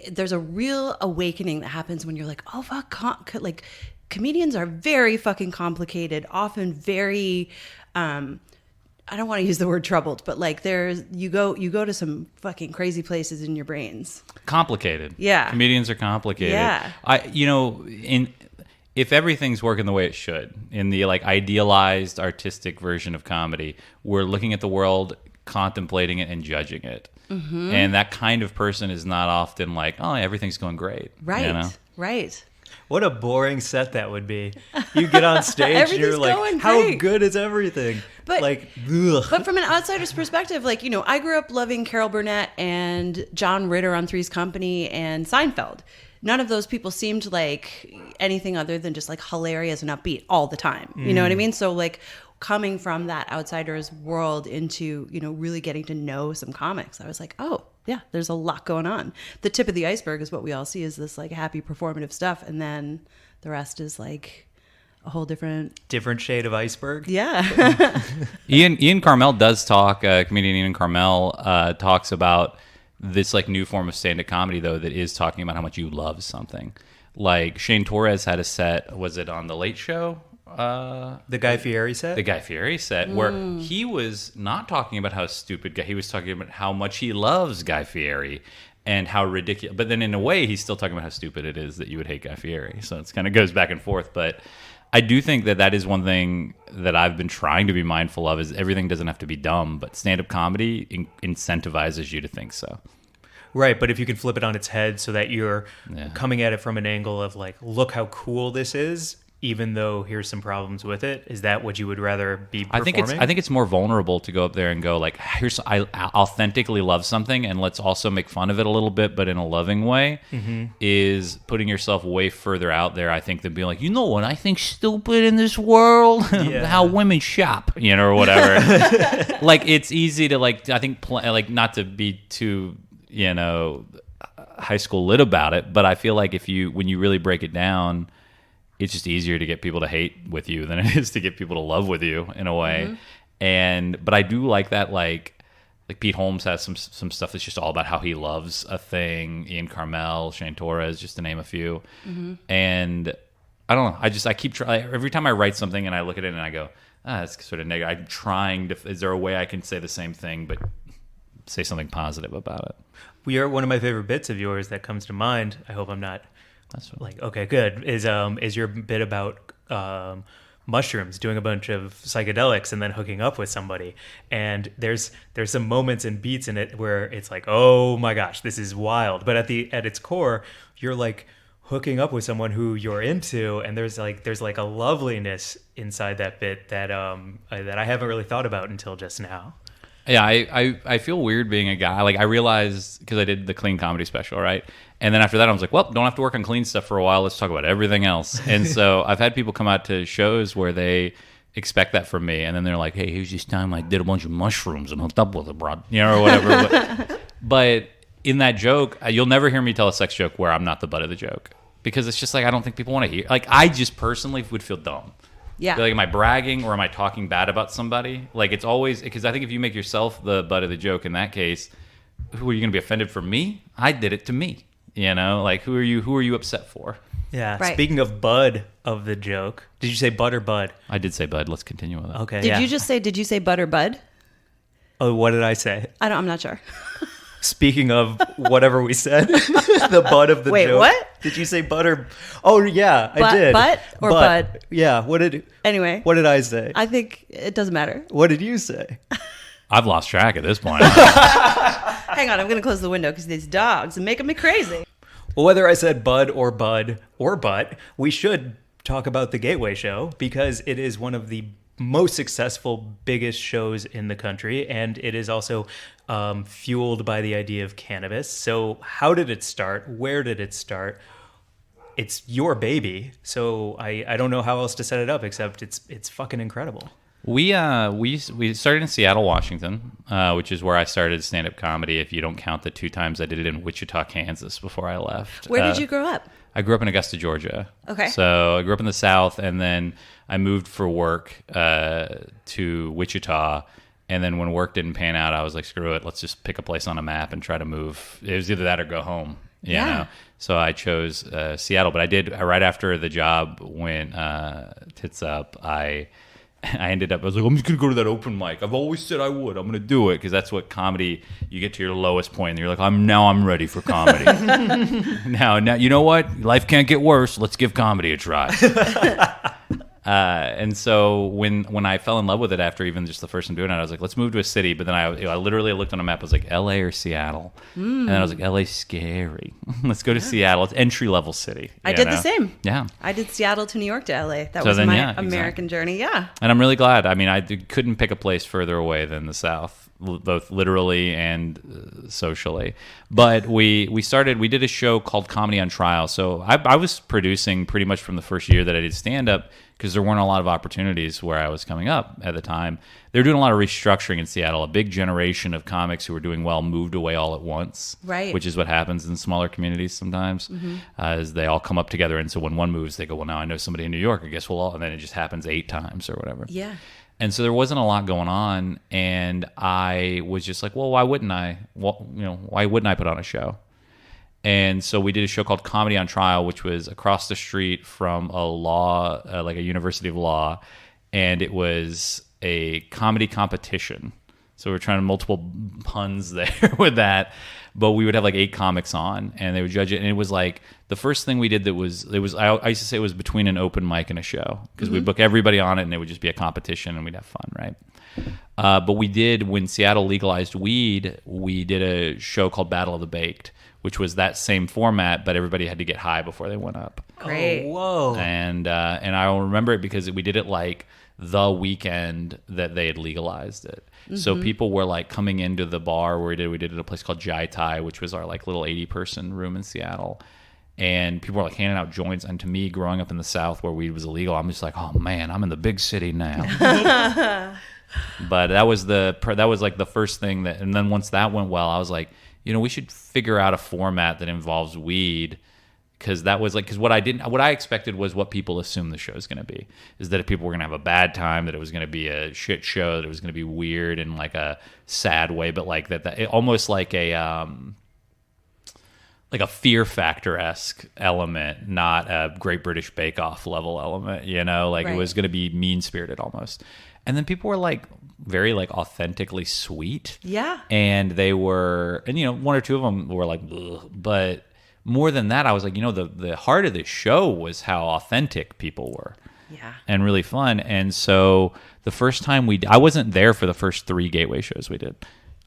Speaker 4: there's a real awakening that happens when you're like, oh, fuck, like comedians are very fucking complicated, often very, I don't want to use the word troubled, but like you go to some fucking crazy places in your brains.
Speaker 5: Complicated.
Speaker 4: Yeah.
Speaker 5: Comedians are complicated.
Speaker 4: Yeah.
Speaker 5: If everything's working the way it should, in the like idealized artistic version of comedy, we're looking at the world, contemplating it, and judging it. Mm-hmm. And that kind of person is not often like, oh, everything's going great.
Speaker 4: Right, right.
Speaker 2: What a boring set that would be. You get on stage and you're like, how good is everything?
Speaker 4: But,
Speaker 2: like, ugh.
Speaker 4: But from an outsider's perspective, like, I grew up loving Carol Burnett and John Ritter on Three's Company and Seinfeld. None of those people seemed like anything other than just like hilarious and upbeat all the time. You know what I mean? So like coming from that outsider's world into, really getting to know some comics, I was like, oh yeah, there's a lot going on. The tip of the iceberg is what we all see is this like happy performative stuff. And then the rest is like a whole different shade
Speaker 2: of iceberg.
Speaker 4: Yeah.
Speaker 5: Ian Carmel does talk, comedian Ian Carmel talks about this like new form of stand-up comedy though that is talking about how much you love something. Like Shane Torres had a set, was it on the Late Show?
Speaker 2: The Guy Fieri set?
Speaker 5: The Guy Fieri set, where he was not talking about how stupid he was talking about how much he loves Guy Fieri and how ridiculous, but then in a way he's still talking about how stupid it is that you would hate Guy Fieri. So it kind of goes back and forth, but I do think that is one thing that I've been trying to be mindful of, is everything doesn't have to be dumb, but stand-up comedy incentivizes you to think so.
Speaker 2: Right, but if you can flip it on its head so that you're coming at it from an angle of like, look how cool this is, even though here's some problems with it, is that what you would rather be performing?
Speaker 5: I think it's more vulnerable to go up there and go like, I authentically love something, and let's also make fun of it a little bit, but in a loving way. Mm-hmm. Is putting yourself way further out there, I think, than being like, what I think stupid in this world, how women shop, or whatever. Like it's easy to like, I think like not to be too high school lit about it, but I feel like when you really break it down, it's just easier to get people to hate with you than it is to get people to love with you in a way. Mm-hmm. But I do like that, like Pete Holmes has some stuff that's just all about how he loves a thing. Ian Carmel, Shane Torres, just to name a few. Mm-hmm. And I don't know. I keep trying. Every time I write something and I look at it and I go, that's sort of negative. I'm trying to. Is there a way I can say the same thing but say something positive about it?
Speaker 2: One of my favorite bits of yours that comes to mind, I hope I'm not like, okay, good, is your bit about mushrooms, doing a bunch of psychedelics, and then hooking up with somebody. And there's some moments and beats in it where it's like, oh my gosh, this is wild. But at its core, you're like hooking up with someone who you're into, and there's like a loveliness inside that bit that I haven't really thought about until just now.
Speaker 5: Yeah, I feel weird being a guy. Like, I realized, because I did the clean comedy special, right? And then after that, I was like, well, don't have to work on clean stuff for a while. Let's talk about everything else. And so I've had people come out to shows where they expect that from me. And then they're like, hey, here's this time I did a bunch of mushrooms and hooked up with a broad, or whatever. But in that joke, you'll never hear me tell a sex joke where I'm not the butt of the joke. Because it's just like, I don't think people want to hear. Like, I just personally would feel dumb.
Speaker 4: Yeah.
Speaker 5: Like, am I bragging or am I talking bad about somebody? Like, it's always, because I think if you make yourself the butt of the joke in that case, who are you going to be offended for? Me? I did it to me. Like, who are you upset for?
Speaker 2: Yeah.
Speaker 4: Right.
Speaker 2: Speaking of bud of the joke, did you say bud or bud?
Speaker 5: I did say bud. Let's continue with that.
Speaker 2: Okay.
Speaker 4: Did you say butt or bud?
Speaker 2: Oh, what did I say?
Speaker 4: I'm not sure.
Speaker 2: Speaking of whatever we said, the butt of the
Speaker 4: Wait,
Speaker 2: joke.
Speaker 4: what?
Speaker 2: Did you say butter? Oh, yeah, I did.
Speaker 4: Butt or bud?
Speaker 2: Yeah. What did I say?
Speaker 4: I think it doesn't matter.
Speaker 2: What did you say?
Speaker 5: I've lost track at this point.
Speaker 4: Hang on, I'm going to close the window because these dogs are making me crazy.
Speaker 2: Well, whether I said bud or butt, we should talk about the Gateway Show because it is one of the most successful, biggest shows in the country, and it is also fueled by the idea of cannabis. So how did it start? Where did it start? It's your baby, so I don't know how else to set it up except it's fucking incredible.
Speaker 5: We started in Seattle, Washington, which is where I started stand-up comedy, if you don't count the 2 times I did it in Wichita, Kansas before I left.
Speaker 4: Where did you grow up?
Speaker 5: I grew up in Augusta, Georgia.
Speaker 4: Okay.
Speaker 5: So I grew up in the South, and then I moved for work to Wichita. And then when work didn't pan out, I was like, screw it. Let's just pick a place on a map and try to move. It was either that or go home. You know? So I chose Seattle. But I did, right after the job went tits up, I ended up, I was like, I'm just going to go to that open mic. I've always said I would. I'm going to do it because that's what comedy, you get to your lowest point and you're like, I'm ready for comedy. now, you know what? Life can't get worse. Let's give comedy a try. And so when I fell in love with it after even just the first time doing it, I was like, let's move to a city. But then I literally looked on a map. I was like, LA or Seattle? And then I was like, LA's scary. Let's go to Seattle. It's entry-level city.
Speaker 4: I did the same.
Speaker 5: Yeah.
Speaker 4: I did Seattle to New York to LA. That
Speaker 5: So
Speaker 4: was
Speaker 5: then,
Speaker 4: my
Speaker 5: yeah,
Speaker 4: American journey. Yeah.
Speaker 5: And I'm really glad. I mean, I couldn't pick a place further away than the South, both literally and socially. But we did a show called Comedy on Trial. So I was producing pretty much from the first year that I did stand-up because there weren't a lot of opportunities where I was coming up at the time. They were doing a lot of restructuring in Seattle. A big generation of comics who were doing well moved away all at once,
Speaker 4: right?
Speaker 5: Which is what happens in smaller communities sometimes, as they all come up together. And so when one moves, they go, well, now I know somebody in New York. I guess we'll all, and then it just happens 8 times or whatever.
Speaker 4: Yeah.
Speaker 5: And so there wasn't a lot going on, and I was just like, well, why wouldn't I? Well, why wouldn't I put on a show? And so we did a show called Comedy on Trial, which was across the street from a law, like a University of Law, and it was a comedy competition. So we were trying multiple puns there with that, but we would have like 8 comics on, and they would judge it. And it was like the first thing we did I used to say it was between an open mic and a show because we'd book everybody on it, and it would just be a competition, and we'd have fun, right? But we did, when Seattle legalized weed, we did a show called Battle of the Baked, which was that same format, but everybody had to get high before they went up.
Speaker 4: Great.
Speaker 2: Oh, whoa.
Speaker 5: And I remember it because we did it like the weekend that they had legalized it. So people were like coming into the bar where we did it at a place called Jai Thai, which was our like little 80-person room in Seattle. And people were like handing out joints. And to me, growing up in the South where weed was illegal, I'm just like, oh man, I'm in the big city now. But that was like the first thing that, and then once that went well, I was like, we should figure out a format that involves weed, because that was like, because what I expected was what people assume the show is going to be, is that if people were going to have a bad time, that it was going to be a shit show, that it was going to be weird in like a sad way, but like that almost like a Fear Factor-esque element, not a Great British Bake Off level element, like It was going to be mean-spirited almost. And then people were like very like authentically sweet.
Speaker 4: Yeah.
Speaker 5: And they were, and one or two of them were like, ugh. But more than that, I was like, the heart of the show was how authentic people were. and really fun. And so the first time I wasn't there for the first 3 Gateway shows we did.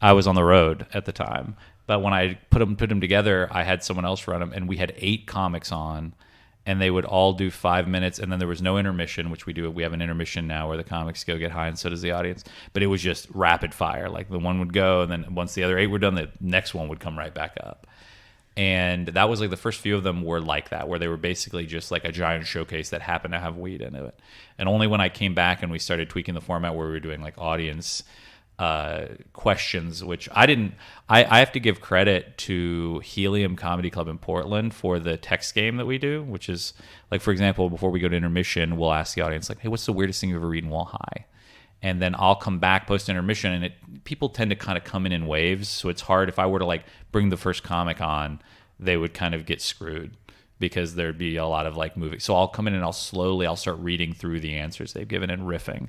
Speaker 5: I was on the road at the time. But when I put them together, I had someone else run them, and we had 8 comics on, and they would all do 5 minutes, and then there was no intermission, which we do. We have an intermission now where the comics go get high, and so does the audience. But it was just rapid fire. Like the one would go, and then once the other 8 were done, the next one would come right back up. And that was like the first few of them were like that, where they were basically just like a giant showcase that happened to have weed in it. And only when I came back and we started tweaking the format where we were doing like audience questions, which I have to give credit to Helium Comedy Club in Portland for the text game that we do, which is like, for example, before we go to intermission, we'll ask the audience like, hey, what's the weirdest thing you've ever eaten while high? And then I'll come back post intermission, and people tend to kind of come in waves. So it's hard. If I were to like bring the first comic on, they would kind of get screwed because there'd be a lot of like moving. So I'll come in and I'll start reading through the answers they've given and riffing,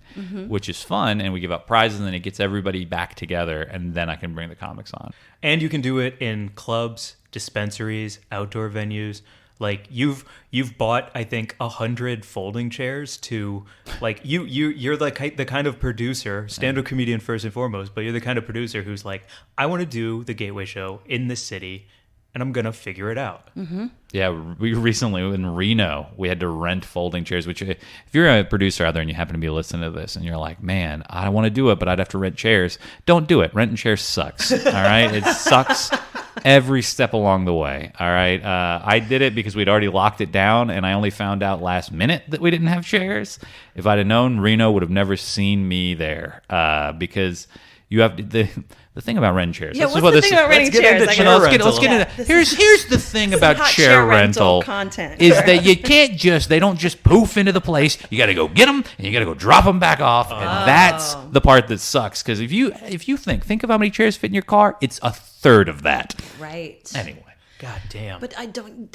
Speaker 5: which is fun. And we give out prizes, and then it gets everybody back together, and then I can bring the comics on.
Speaker 2: And you can do it in clubs, dispensaries, outdoor venues. Like you've bought, I think, 100 folding chairs to like you're the kind of producer, stand-up comedian first and foremost, but you're the kind of producer who's like, I want to do the Gateway show in this city, and I'm gonna figure it out.
Speaker 4: Mm-hmm.
Speaker 5: Yeah, we recently in Reno we had to rent folding chairs. Which, if you're a producer out there and you happen to be listening to this and you're like, man, I want to do it, but I'd have to rent chairs. Don't do it. Renting chairs sucks. All right, it sucks every step along the way. All right, I did it because we'd already locked it down, and I only found out last minute that we didn't have chairs. If I'd have known, Reno would have never seen me there because you have to, the thing about renting chairs.
Speaker 4: Yeah, what's the thing about renting chairs?
Speaker 5: Let's get into that. Here's the thing about chair rental
Speaker 4: content
Speaker 5: is that you can't they don't just poof into the place. You got to go get them, and you got to go drop them back off, and that's the part that sucks. Because if you think of how many chairs fit in your car, it's a third of that.
Speaker 1: Right.
Speaker 5: Anyway.
Speaker 2: God damn.
Speaker 1: But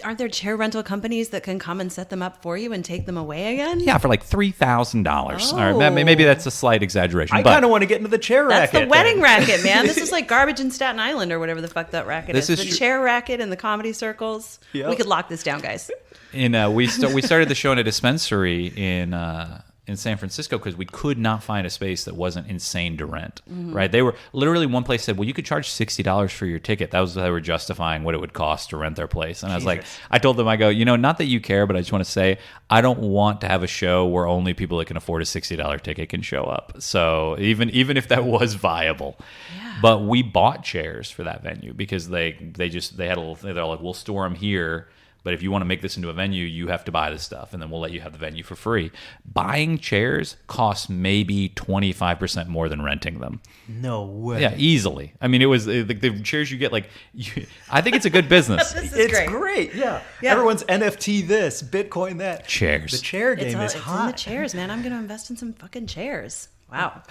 Speaker 1: aren't there chair rental companies that can come and set them up for you and take them away again?
Speaker 5: Yeah, for like $3,000. All right, maybe that's a slight exaggeration.
Speaker 2: I kind of want to get into the chair
Speaker 1: That's
Speaker 2: racket.
Speaker 1: the wedding racket, man. This is like garbage in Staten Island or whatever the fuck that racket is. The chair racket in the comedy circles. Yep. We could lock this down, guys.
Speaker 5: We started the show in a dispensary in San Francisco because we could not find a space that wasn't insane to rent, right? They were literally, one place said, well, you could charge $60 for your ticket. That was how they were justifying what it would cost to rent their place. And I was like, I told them, I go, not that you care, but I just want to say, I don't want to have a show where only people that can afford a $60 ticket can show up. So even if that was viable. Yeah. But we bought chairs for that venue because they had a little thing. They're like, we'll store them here. But if you want to make this into a venue, you have to buy the stuff, and then we'll let you have the venue for free. Buying chairs costs maybe 25% more than renting them.
Speaker 2: No way.
Speaker 5: Yeah, easily. I mean, it was the chairs you get. I think it's a good business.
Speaker 2: It's great. Yeah. Everyone's NFT this, Bitcoin that.
Speaker 5: Chairs.
Speaker 2: The chair game is hot.
Speaker 1: It's in the chairs, man. I'm going to invest in some fucking chairs. Wow.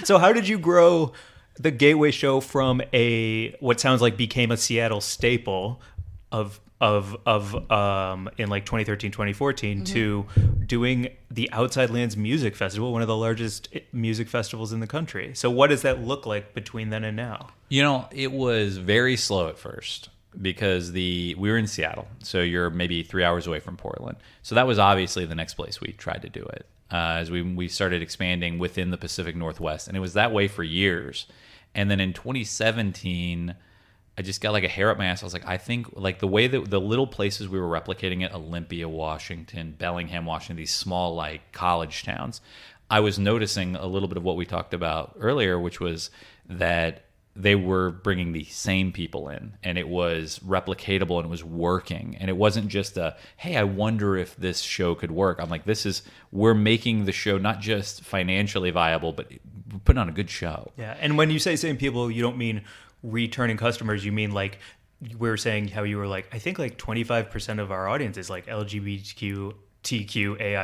Speaker 2: So how did you grow the Gateway show from what sounds like became a Seattle staple of in like 2013, 2014 to doing the Outside Lands Music Festival, one of the largest music festivals in the country. So what does that look like between then and now?
Speaker 5: It was very slow at first because we were in Seattle, so you're maybe 3 hours away from Portland. So that was obviously the next place we tried to do it as we started expanding within the Pacific Northwest, and it was that way for years. And then in 2017, I just got like a hair up my ass. I was like, I think like the way that the little places we were replicating it, Olympia, Washington, Bellingham, Washington, these small like college towns, I was noticing a little bit of what we talked about earlier, which was that they were bringing the same people in, and it was replicatable and it was working. And it wasn't just hey, I wonder if this show could work. I'm like, we're making the show not just financially viable, but we're putting on a good show.
Speaker 2: Yeah. And when you say same people, you don't mean returning customers. You mean like we were saying how you were like, I think like 25% of our audience is like LGBTQAI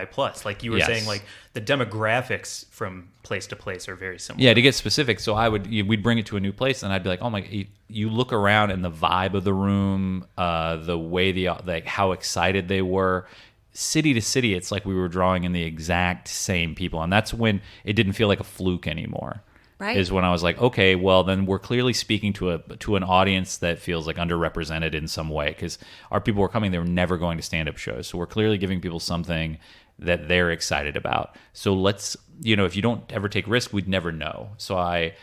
Speaker 2: plus. Like you were saying, like the demographics from place to place are very similar.
Speaker 5: Yeah, to get specific. So we'd bring it to a new place, and I'd be like, oh my, you look around and the vibe of the room, the way how excited they were. City to city, it's like we were drawing in the exact same people, and that's when it didn't feel like a fluke anymore. Right. Is when I was like, okay, well then we're clearly speaking to an audience that feels like underrepresented in some way, because our people were coming, they were never going to stand-up shows, so we're clearly giving people something that they're excited about. So let's, if you don't ever take risk, we'd never know. So I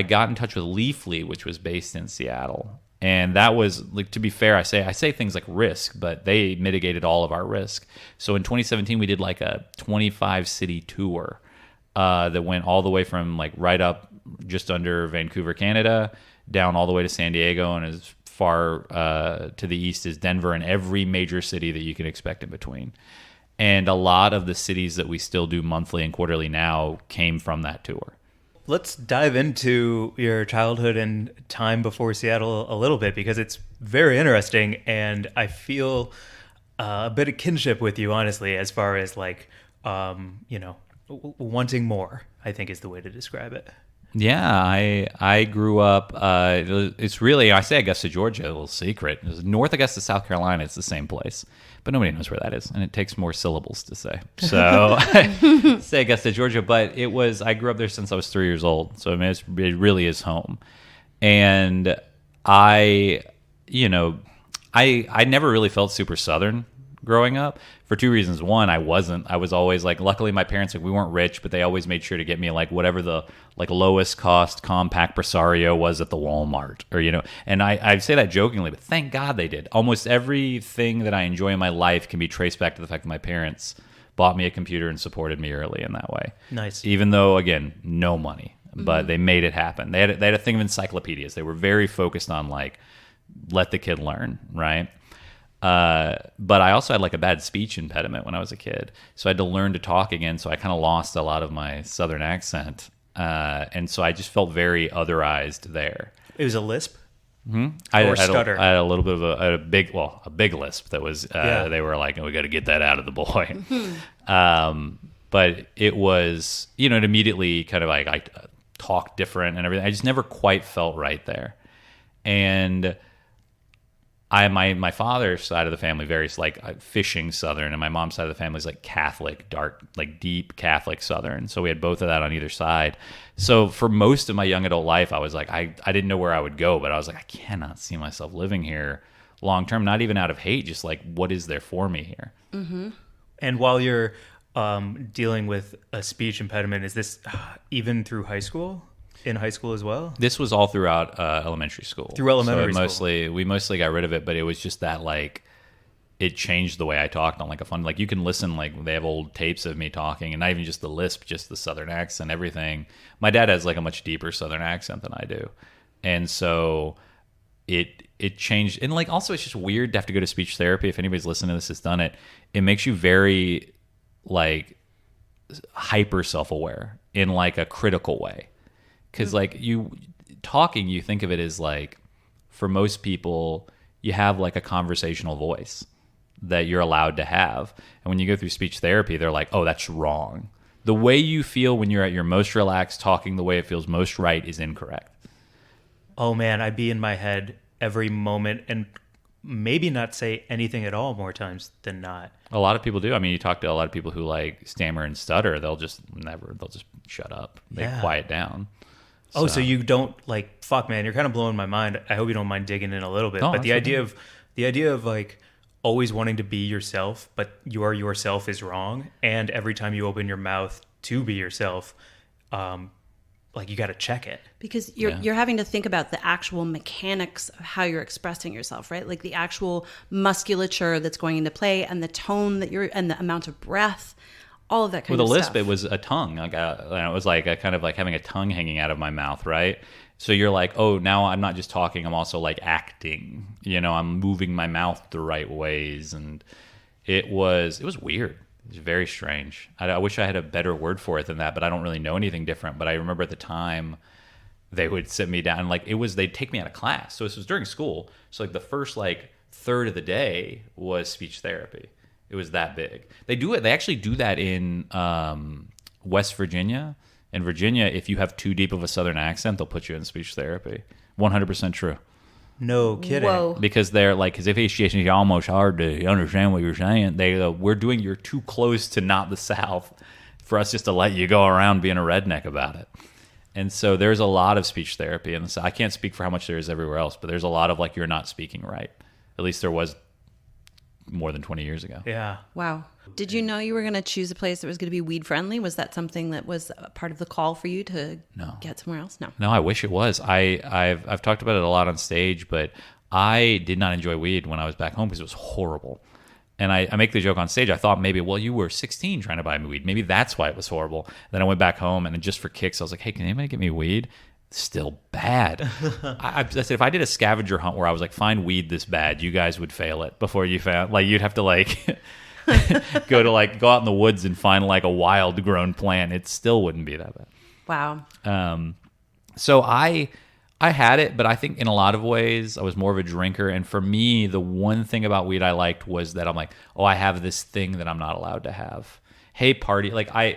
Speaker 5: got in touch with Leafly, which was based in Seattle. And that was, like, to be fair, I say things like risk, but they mitigated all of our risk. So in 2017, we did like a 25 city tour that went all the way from like right up just under Vancouver, Canada, down all the way to San Diego, and as far to the east as Denver, and every major city that you can expect in between. And a lot of the cities that we still do monthly and quarterly now came from that tour.
Speaker 2: Let's dive into your childhood and time before Seattle a little bit, because it's very interesting, and I feel a bit of kinship with you, honestly, as far as like, wanting more, I think is the way to describe it.
Speaker 5: Yeah, I grew up, it's really, I say Augusta, Georgia, a little secret. It was North Augusta, South Carolina, it's the same place. But nobody knows where that is, and it takes more syllables to say. So say Augusta, Georgia, but I grew up there since I was 3 years old. So I mean, it really is home. And I never really felt super Southern growing up for two reasons. One, I was always like, luckily my parents, like, we weren't rich, but they always made sure to get me like whatever the like lowest cost compact Presario was at the Walmart, or and I say that jokingly, but thank God they did. Almost everything that I enjoy in my life can be traced back to the fact that my parents bought me a computer and supported me early in that way. Nice. Even though, again, no money, but they made it happen. They had a thing of encyclopedias. They were very focused on like, let the kid learn, right? But I also had like a bad speech impediment when I was a kid. So I had to learn to talk again. So I kind of lost a lot of my Southern accent. And so I just felt very otherized there.
Speaker 2: It was a lisp?
Speaker 5: Mm-hmm.
Speaker 2: Or stutter?
Speaker 5: I had a little bit of a big lisp that was, they were like, oh, we got to get that out of the boy. But it was, it immediately kind of like, I talked different and everything. I just never quite felt right there. And my father's side of the family very like fishing Southern, and my mom's side of the family is like Catholic, dark, like deep Catholic Southern. So we had both of that on either side. So for most of my young adult life, I was like, I didn't know where I would go, but I was like, I cannot see myself living here long term, not even out of hate, just like, what is there for me here? Mm-hmm.
Speaker 2: And while you're dealing with a speech impediment, is this even through high school? In high school as well?
Speaker 5: This was all throughout elementary school.
Speaker 2: Through elementary school.
Speaker 5: We mostly got rid of it, but it was just that like it changed the way I talked on like a fun, like you can listen, like they have old tapes of me talking, and not even just the lisp, just the Southern accent, everything. My dad has like a much deeper Southern accent than I do. And so it changed. And like also it's just weird to have to go to speech therapy. If anybody's listening to this has done it, it makes you very like hyper self-aware in like a critical way. Because like you think of it as like, for most people, you have like a conversational voice that you're allowed to have. And when you go through speech therapy, they're like, oh, that's wrong. The way you feel when you're at your most relaxed, talking the way it feels most right is incorrect.
Speaker 2: Oh man, I'd be in my head every moment and maybe not say anything at all more times than not.
Speaker 5: A lot of people do. I mean, you talk to a lot of people who like stammer and stutter, they'll just shut up. They quiet down.
Speaker 2: Oh, so you don't like, fuck, man, you're kind of blowing my mind. I hope you don't mind digging in a little bit.
Speaker 5: No,
Speaker 2: but the idea of like always wanting to be yourself, but yourself is wrong. And every time you open your mouth to be yourself, like you got to check it.
Speaker 4: Because you're having to think about the actual mechanics of how you're expressing yourself, right? Like the actual musculature that's going into play, and the tone and the amount of breath. All of that kind of stuff.
Speaker 5: With a lisp, it was a tongue. Like it was like a kind of like having a tongue hanging out of my mouth, right? So you're like, oh, now I'm not just talking, I'm also like acting. I'm moving my mouth the right ways, and it was weird. It was very strange. I wish I had a better word for it than that, but I don't really know anything different. But I remember at the time, they would sit me down, like they'd take me out of class. So this was during school. So like the first like third of the day was speech therapy. It was that big. They actually do that in West Virginia. In Virginia, if you have too deep of a Southern accent, they'll put you in speech therapy. 100% true.
Speaker 2: No kidding.
Speaker 4: Whoa.
Speaker 5: Because they're like, because if it's almost hard to understand what you're saying, you're too close to not the South for us just to let you go around being a redneck about it. And so there's a lot of speech therapy in the South. I can't speak for how much there is everywhere else, but there's a lot of like, you're not speaking right. At least there was more than 20 years ago.
Speaker 2: Yeah.
Speaker 4: Wow. Did you know you were going to choose a place that was going to be weed friendly? Was that something that was a part of the call for you to get somewhere else? No.
Speaker 5: No, I wish it was. I've talked about it a lot on stage, but I did not enjoy weed when I was back home because it was horrible. And I make the joke on stage. I thought maybe, well, you were 16 trying to buy me weed. Maybe that's why it was horrible. Then I went back home, and just for kicks, I was like, hey, can anybody get me weed? Still bad. I said, if I did a scavenger hunt where I was like, find weed this bad, you guys would fail it before you found, like, you'd have to like go out in the woods and find like a wild grown plant. It still wouldn't be that bad.
Speaker 4: Wow.
Speaker 5: So I had it, but I think in a lot of ways I was more of a drinker. And for me, the one thing about weed I liked was that I'm like, oh, I have this thing that I'm not allowed to have. Hey, party. Like as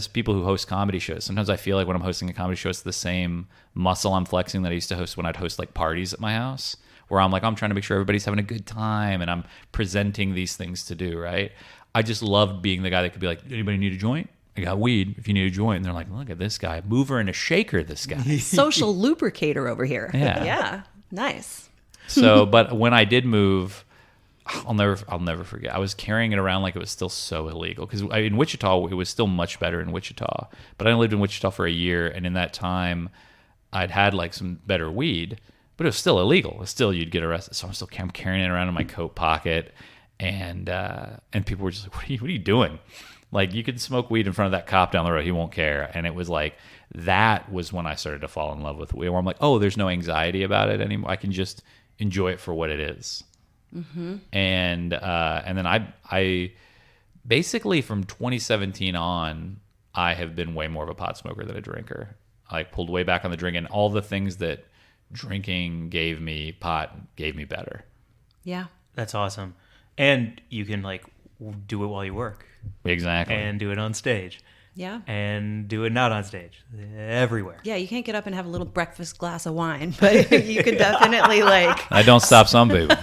Speaker 5: people who host comedy shows, sometimes I feel like when I'm hosting a comedy show, it's the same muscle I'm flexing that I used to host when I'd host like parties at my house, where I'm like, I'm trying to make sure everybody's having a good time and I'm presenting these things to do, right? I just loved being the guy that could be like, anybody need a joint? I got weed if you need a joint. And they're like, look at this guy, mover and a shaker, this guy.
Speaker 4: Social lubricator over here.
Speaker 5: Yeah.
Speaker 4: Yeah. Nice.
Speaker 5: So, but when I did move, I'll never forget. I was carrying it around like it was still so illegal because in Wichita, it was still much better in Wichita. But I lived in Wichita for a year, and in that time, I'd had like some better weed, but it was still illegal. It was still, you'd get arrested. So I'm carrying it around in my coat pocket, and people were just like, what are you doing? Like, you could smoke weed in front of that cop down the road, he won't care. And it was like, that was when I started to fall in love with weed, where I'm like, oh, there's no anxiety about it anymore. I can just enjoy it for what it is. Mm-hmm. And then I basically from 2017 on, I have been way more of a pot smoker than a drinker. I pulled way back on the drinking. All the things that drinking gave me, pot gave me better.
Speaker 4: Yeah.
Speaker 2: That's awesome. And you can like do it while you work.
Speaker 5: Exactly.
Speaker 2: And do it on stage.
Speaker 4: Yeah.
Speaker 2: And do it not on stage. Everywhere.
Speaker 4: Yeah, you can't get up and have a little breakfast glass of wine, but you can definitely like
Speaker 5: I don't stop some people.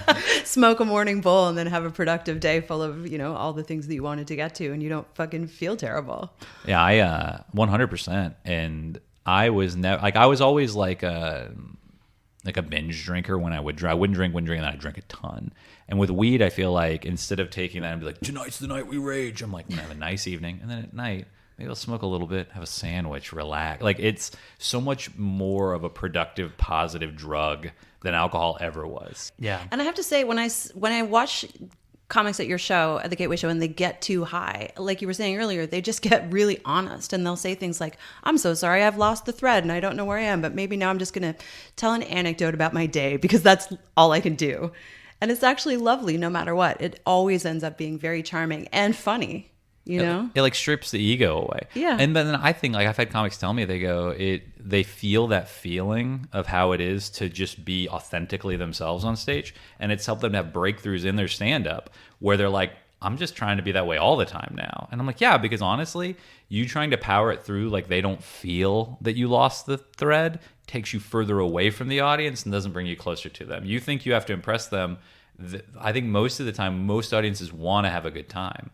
Speaker 4: smoke a morning bowl and then have a productive day full of, all the things that you wanted to get to, and you don't fucking feel terrible.
Speaker 5: Yeah, I 100%. And I was never like, I was always like a binge drinker when I would drink. I wouldn't drink, and then I'd drink a ton. And with weed, I feel like instead of taking that and be like, tonight's the night we rage, I'm like, I'm gonna have a nice evening, and then at night, maybe I'll smoke a little bit, have a sandwich, relax. Like, it's so much more of a productive, positive drug than alcohol ever was.
Speaker 2: Yeah.
Speaker 4: And I have to say, when I watch comics at your show, at the Gateway Show, and they get too high, like you were saying earlier, they just get really honest, and they'll say things like, I'm so sorry, I've lost the thread and I don't know where I am, but maybe now I'm just going to tell an anecdote about my day because that's all I can do. And it's actually lovely no matter what. It always ends up being very charming and funny. It
Speaker 5: like strips the ego away.
Speaker 4: Yeah.
Speaker 5: And then I think, like, I've had comics tell me, they feel that feeling of how it is to just be authentically themselves on stage, and it's helped them to have breakthroughs in their stand-up where they're like, I'm just trying to be that way all the time now. And I'm like, yeah, because honestly, you trying to power it through like they don't feel that you lost the thread takes you further away from the audience and doesn't bring you closer to them. You think you have to impress them. I think most of the time, most audiences want to have a good time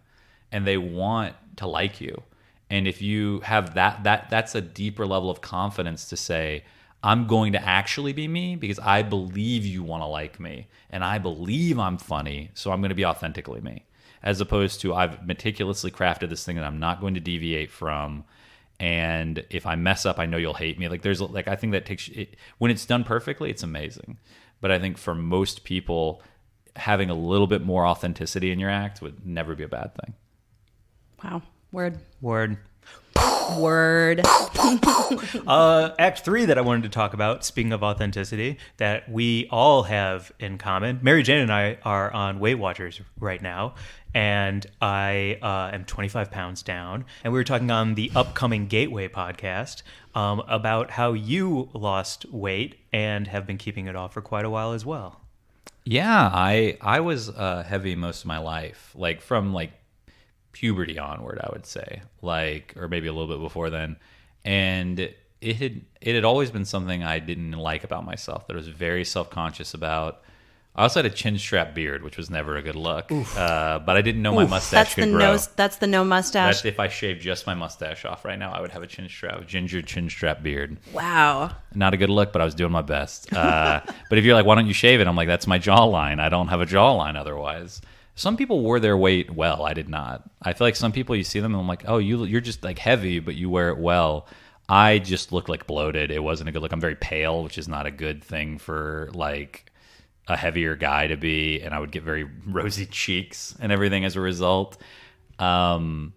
Speaker 5: and they want to like you. And if you have that's a deeper level of confidence to say, I'm going to actually be me because I believe you want to like me and I believe I'm funny, so I'm going to be authentically me. As opposed to, I've meticulously crafted this thing that I'm not going to deviate from. And if I mess up, I know you'll hate me. Like, there's like, I think that takes it, when it's done perfectly, it's amazing. But I think for most people, having a little bit more authenticity in your act would never be a bad thing.
Speaker 4: Wow. Word.
Speaker 2: Act 3 that I wanted to talk about, speaking of authenticity, that we all have in common. Mary Jane and I are on Weight Watchers right now, and I am 25 pounds down. And we were talking on the upcoming Gateway podcast about how you lost weight and have been keeping it off for quite a while as well.
Speaker 5: Yeah, I was heavy most of my life, like from like puberty onward, I would say, like, or maybe a little bit before then. And it had always been something I didn't like about myself, that I was very self-conscious about. I also had a chin strap beard, which was never a good look. But I didn't know my mustache could grow.
Speaker 4: That's the no mustache.
Speaker 5: If I shaved just my mustache off right now, I would have a ginger chin strap beard.
Speaker 4: Wow.
Speaker 5: Not a good look, but I was doing my best. But if you're like, why don't you shave it? I'm like, that's my jawline. I don't have a jawline otherwise. Some people wore their weight well. I did not. I feel like some people, you see them and I'm like, oh, you're just like heavy, but you wear it well. I just look like bloated. It wasn't a good look. I'm very pale, which is not a good thing for like a heavier guy to be, and I would get very rosy cheeks and everything as a result. And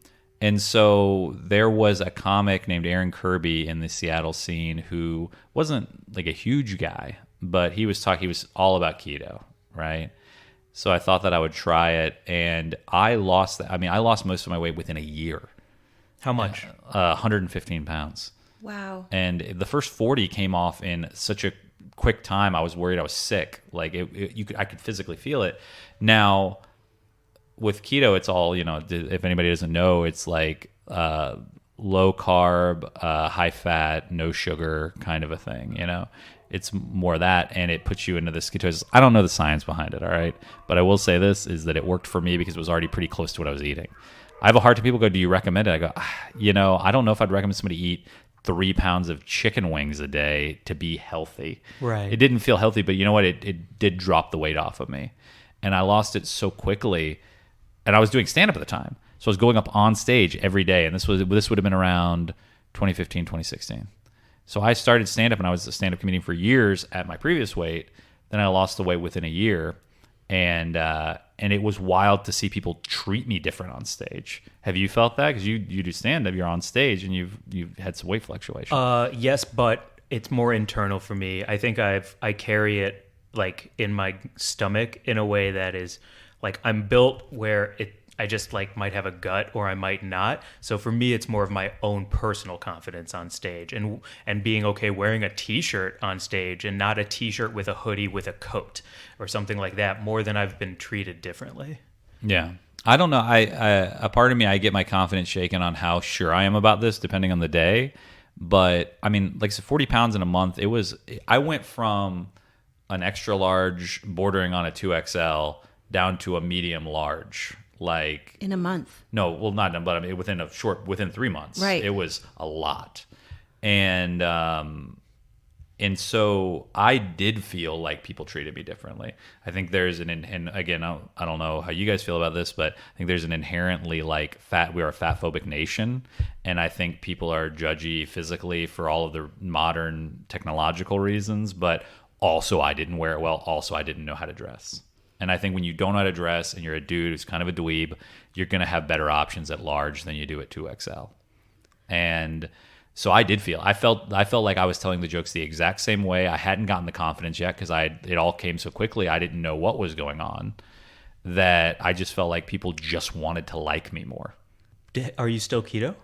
Speaker 5: so there was a comic named Aaron Kirby in the Seattle scene who wasn't like a huge guy, but he was all about keto, right? So I thought that I would try it, and I lost most of my weight within a year.
Speaker 2: How much?
Speaker 5: 115 pounds.
Speaker 4: Wow.
Speaker 5: And the first 40 came off in such a quick time. I was worried I was sick. Like I could physically feel it. Now with keto, it's all, if anybody doesn't know, it's like low carb, high fat, no sugar kind of a thing, It's more that, and it puts you into this ketosis. I don't know the science behind it, all right? But I will say this, is that it worked for me because it was already pretty close to what I was eating. I have a hard time. People go, do you recommend it? I go, I don't know if I'd recommend somebody eat 3 pounds of chicken wings a day to be healthy.
Speaker 2: Right.
Speaker 5: It didn't feel healthy, but you know what? It did drop the weight off of me. And I lost it so quickly. And I was doing stand-up at the time. So I was going up on stage every day. And this would have been around 2015, 2016. So I started stand-up, and I was a stand-up comedian for years at my previous weight. Then I lost the weight within a year. And it was wild to see people treat me different on stage. Have you felt that? Because you do stand-up, you're on stage, and you've had some weight fluctuation.
Speaker 2: Yes, but it's more internal for me. I think I carry it like in my stomach in a way that is like I'm built where I just like might have a gut or I might not. So for me, it's more of my own personal confidence on stage and being okay wearing a t-shirt on stage and not a t-shirt with a hoodie with a coat or something like that, more than I've been treated differently.
Speaker 5: Yeah. I don't know. A part of me, I get my confidence shaken on how sure I am about this depending on the day. But I mean, like 40 pounds in a month, I went from an extra large bordering on a 2XL down to a medium large. Like
Speaker 4: in a month.
Speaker 5: No, well, not but I mean within 3 months.
Speaker 4: Right.
Speaker 5: It was a lot. And so I did feel like people treated me differently. I think there's and again, I don't know how you guys feel about this, but I think there's an inherently like we are a fat phobic nation. And I think people are judgy physically for all of the modern technological reasons, but also I didn't wear it well. Also, I didn't know how to dress. And I think when you don't know how to dress and you're a dude who's kind of a dweeb, you're going to have better options at large than you do at 2XL. And so I felt like I was telling the jokes the exact same way. I hadn't gotten the confidence yet because it all came so quickly. I didn't know what was going on, that I just felt like people just wanted to like me more.
Speaker 2: Are you still keto?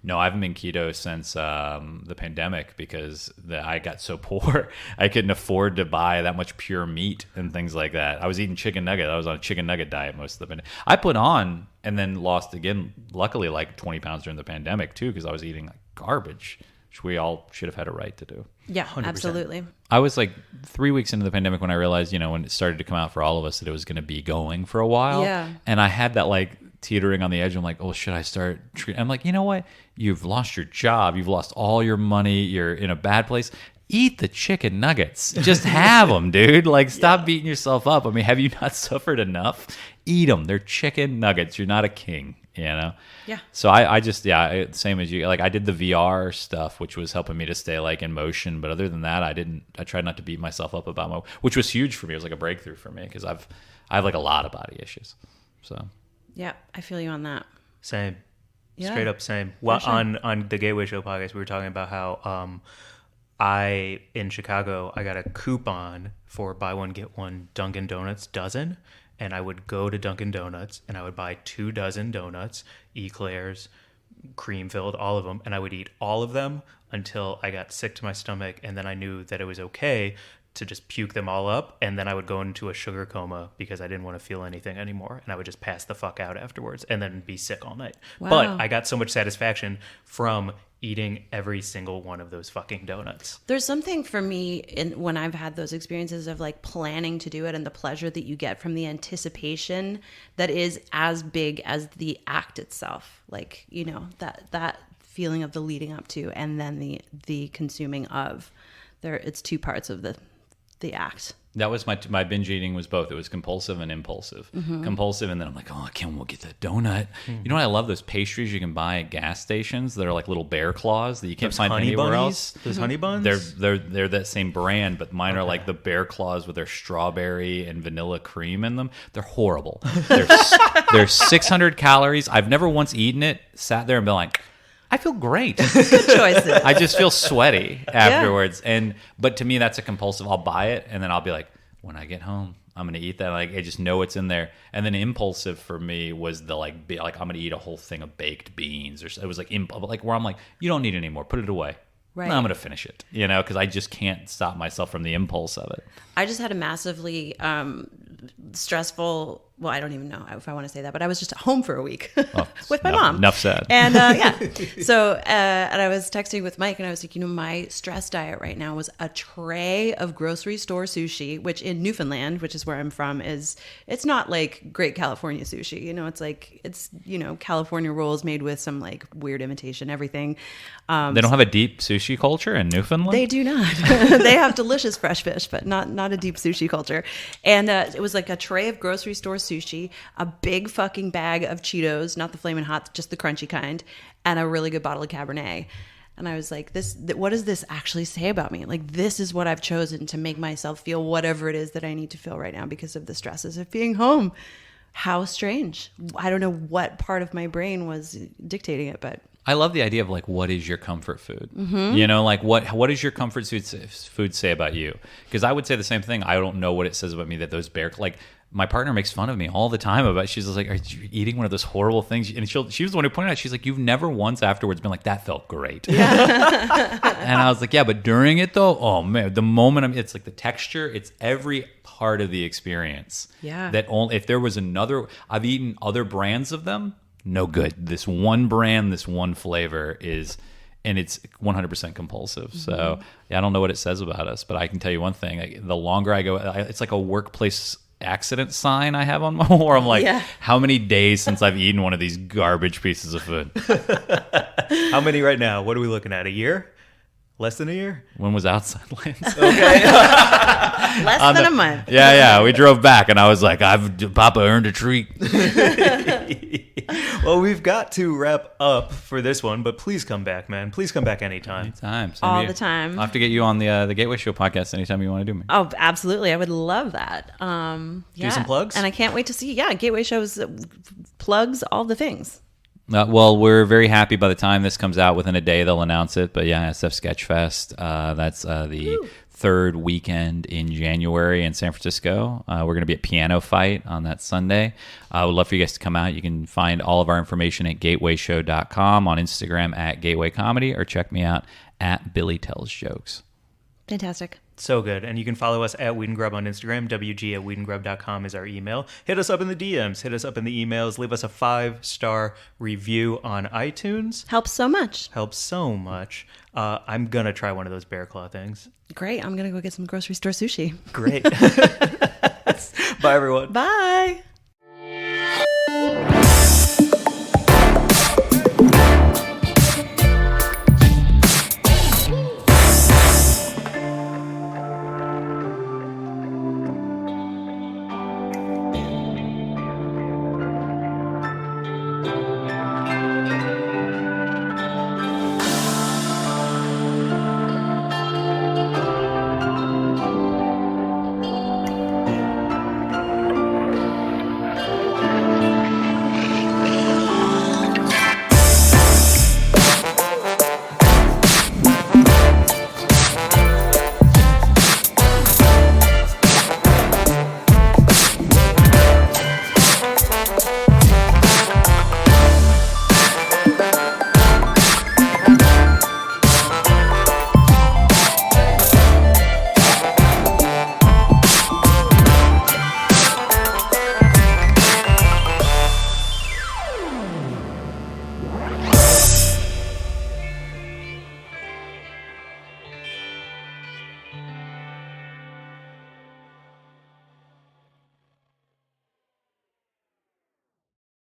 Speaker 5: No, I haven't been keto since the pandemic because I got so poor. I couldn't afford to buy that much pure meat and things like that. I was eating chicken nugget. I was on a chicken nugget diet most of the pandemic. I put on and then lost again, luckily, like 20 pounds during the pandemic too, because I was eating like garbage, which we all should have had a right to do.
Speaker 4: Yeah,
Speaker 2: 100%.
Speaker 4: Absolutely.
Speaker 5: I was like 3 weeks into the pandemic when I realized, when it started to come out for all of us, that it was going to be going for a while.
Speaker 4: Yeah.
Speaker 5: And I had that like teetering on the edge. I'm like, oh, should I start treating? I'm like, you know what? You've lost your job. You've lost all your money. You're in a bad place. Eat the chicken nuggets. Just have them, dude. Like, stop beating yourself up. I mean, have you not suffered enough? Eat them. They're chicken nuggets. You're not a king,
Speaker 4: Yeah.
Speaker 5: So I just, same as you. Like, I did the VR stuff, which was helping me to stay like in motion. But other than that, I tried not to beat myself up about which was huge for me. It was like a breakthrough for me because I have like a lot of body issues. So.
Speaker 4: Yeah, I feel you on that.
Speaker 2: Same.
Speaker 4: Yeah.
Speaker 2: Straight up same. Well,
Speaker 4: sure.
Speaker 2: on the Gateway Show podcast, we were talking about how in Chicago, I got a coupon for buy one, get one Dunkin' Donuts dozen. And I would go to Dunkin' Donuts and I would buy 2 dozen donuts, eclairs, cream filled, all of them. And I would eat all of them until I got sick to my stomach. And then I knew that it was okay to just puke them all up, and then I would go into a sugar coma because I didn't want to feel anything anymore, and I would just pass the fuck out afterwards and then be sick all night.
Speaker 4: Wow.
Speaker 2: But I got so much satisfaction from eating every single one of those fucking donuts.
Speaker 1: There's something for me when I've had those experiences of like planning to do it and the pleasure that you get from the anticipation that is as big as the act itself. Like, you know, that feeling of the leading up to and then the consuming of. It's two parts of the act.
Speaker 5: That was my binge eating was both. It was compulsive and impulsive. Compulsive, and then I'm like, oh, I can't wait to get that donut. You know what I love? Those pastries you can buy at gas stations that are like little bear claws that you can't find anywhere else.
Speaker 2: Those honey buns?
Speaker 5: They're that same brand, but mine are like the bear claws with their strawberry and vanilla cream in them. They're horrible. They're 600 calories. I've never once eaten it, sat there and been like, I feel great.
Speaker 1: Good choices.
Speaker 5: I just feel sweaty afterwards. But to me, that's a compulsive. I'll buy it and then I'll be like, when I get home, I'm gonna eat that. Like I just know it's in there. And then impulsive for me was the like I'm gonna eat a whole thing of baked beans, or it was like where I'm like, you don't need it anymore. Put it away.
Speaker 1: Right.
Speaker 5: No, I'm gonna finish it. You know, because I just can't stop myself from the impulse of it.
Speaker 1: I just had a massively stressful. Well, I don't even know if I want to say that, but I was just at home for a week with my mom.
Speaker 5: Enough said.
Speaker 1: And so and I was texting with Mike, and I was like, you know, my stress diet right now was a tray of grocery store sushi, which in Newfoundland, which is where I'm from, it's not like great California sushi. You know, it's you know, California rolls made with some like weird imitation everything.
Speaker 5: They don't have a deep sushi culture in Newfoundland?
Speaker 1: They do not. They have delicious fresh fish, but not a deep sushi culture. And it was like a tray of grocery store sushi, a big fucking bag of Cheetos, not the Flamin' Hot, just the crunchy kind, and a really good bottle of Cabernet. And I was like, what does this actually say about me? Like, this is what I've chosen to make myself feel whatever it is that I need to feel right now because of the stresses of being home. How strange. I don't know what part of my brain was dictating it, but...
Speaker 5: I love the idea of like, what is your comfort food? You know, like what does your comfort food say about you? Because I would say the same thing. I don't know what it says about me that those like my partner makes fun of me all the time about. She's like, "Are you eating one of those horrible things?" And she was the one who pointed out. She's like, "You've never once afterwards been like, that felt great." Yeah. And I was like, "Yeah, but during it though, oh man, the moment it's like the texture. It's every part of the experience.
Speaker 1: Yeah.
Speaker 5: That only if there was another. I've eaten other brands of them. No good. This one brand, this one flavor is, and it's 100% compulsive. So yeah, I don't know what it says about us, but I can tell you one thing. The longer I go, it's like a workplace accident sign I have on my wall where I'm like, how many days since I've eaten one of these garbage pieces of food?
Speaker 2: How many right now? What are we looking at? A year? Less than a year?
Speaker 5: When was Outside Lands?
Speaker 2: Okay.
Speaker 1: Less than a month.
Speaker 5: Yeah. We drove back and I was like, Papa earned a treat.
Speaker 2: Well, we've got to wrap up for this one, but please come back, man. Please come back anytime.
Speaker 1: All the time.
Speaker 5: I'll have to get you on the Gateway Show podcast anytime you want to do me.
Speaker 1: Oh, absolutely. I would love that.
Speaker 2: Do some plugs?
Speaker 1: And I can't wait to see, Gateway Shows, plugs, all the things.
Speaker 5: Well, we're very happy by the time this comes out. Within a day, they'll announce it. But yeah, SF Sketchfest. That's the third weekend in January in San Francisco. We're going to be at Piano Fight on that Sunday. I would love for you guys to come out. You can find all of our information at gatewayshow.com, on Instagram at Gateway Comedy, or check me out at Billy Tells Jokes.
Speaker 1: Fantastic.
Speaker 2: So good. And you can follow us at Weed and Grub on Instagram. WG@weedandgrub.com is our email. Hit us up in the DMs. Hit us up in the emails. Leave us a 5-star review on iTunes.
Speaker 1: Helps so much.
Speaker 2: Helps so much. I'm going to try one of those bear claw things.
Speaker 1: Great. I'm going to go get some grocery store sushi.
Speaker 2: Great. Bye, everyone.
Speaker 1: Bye.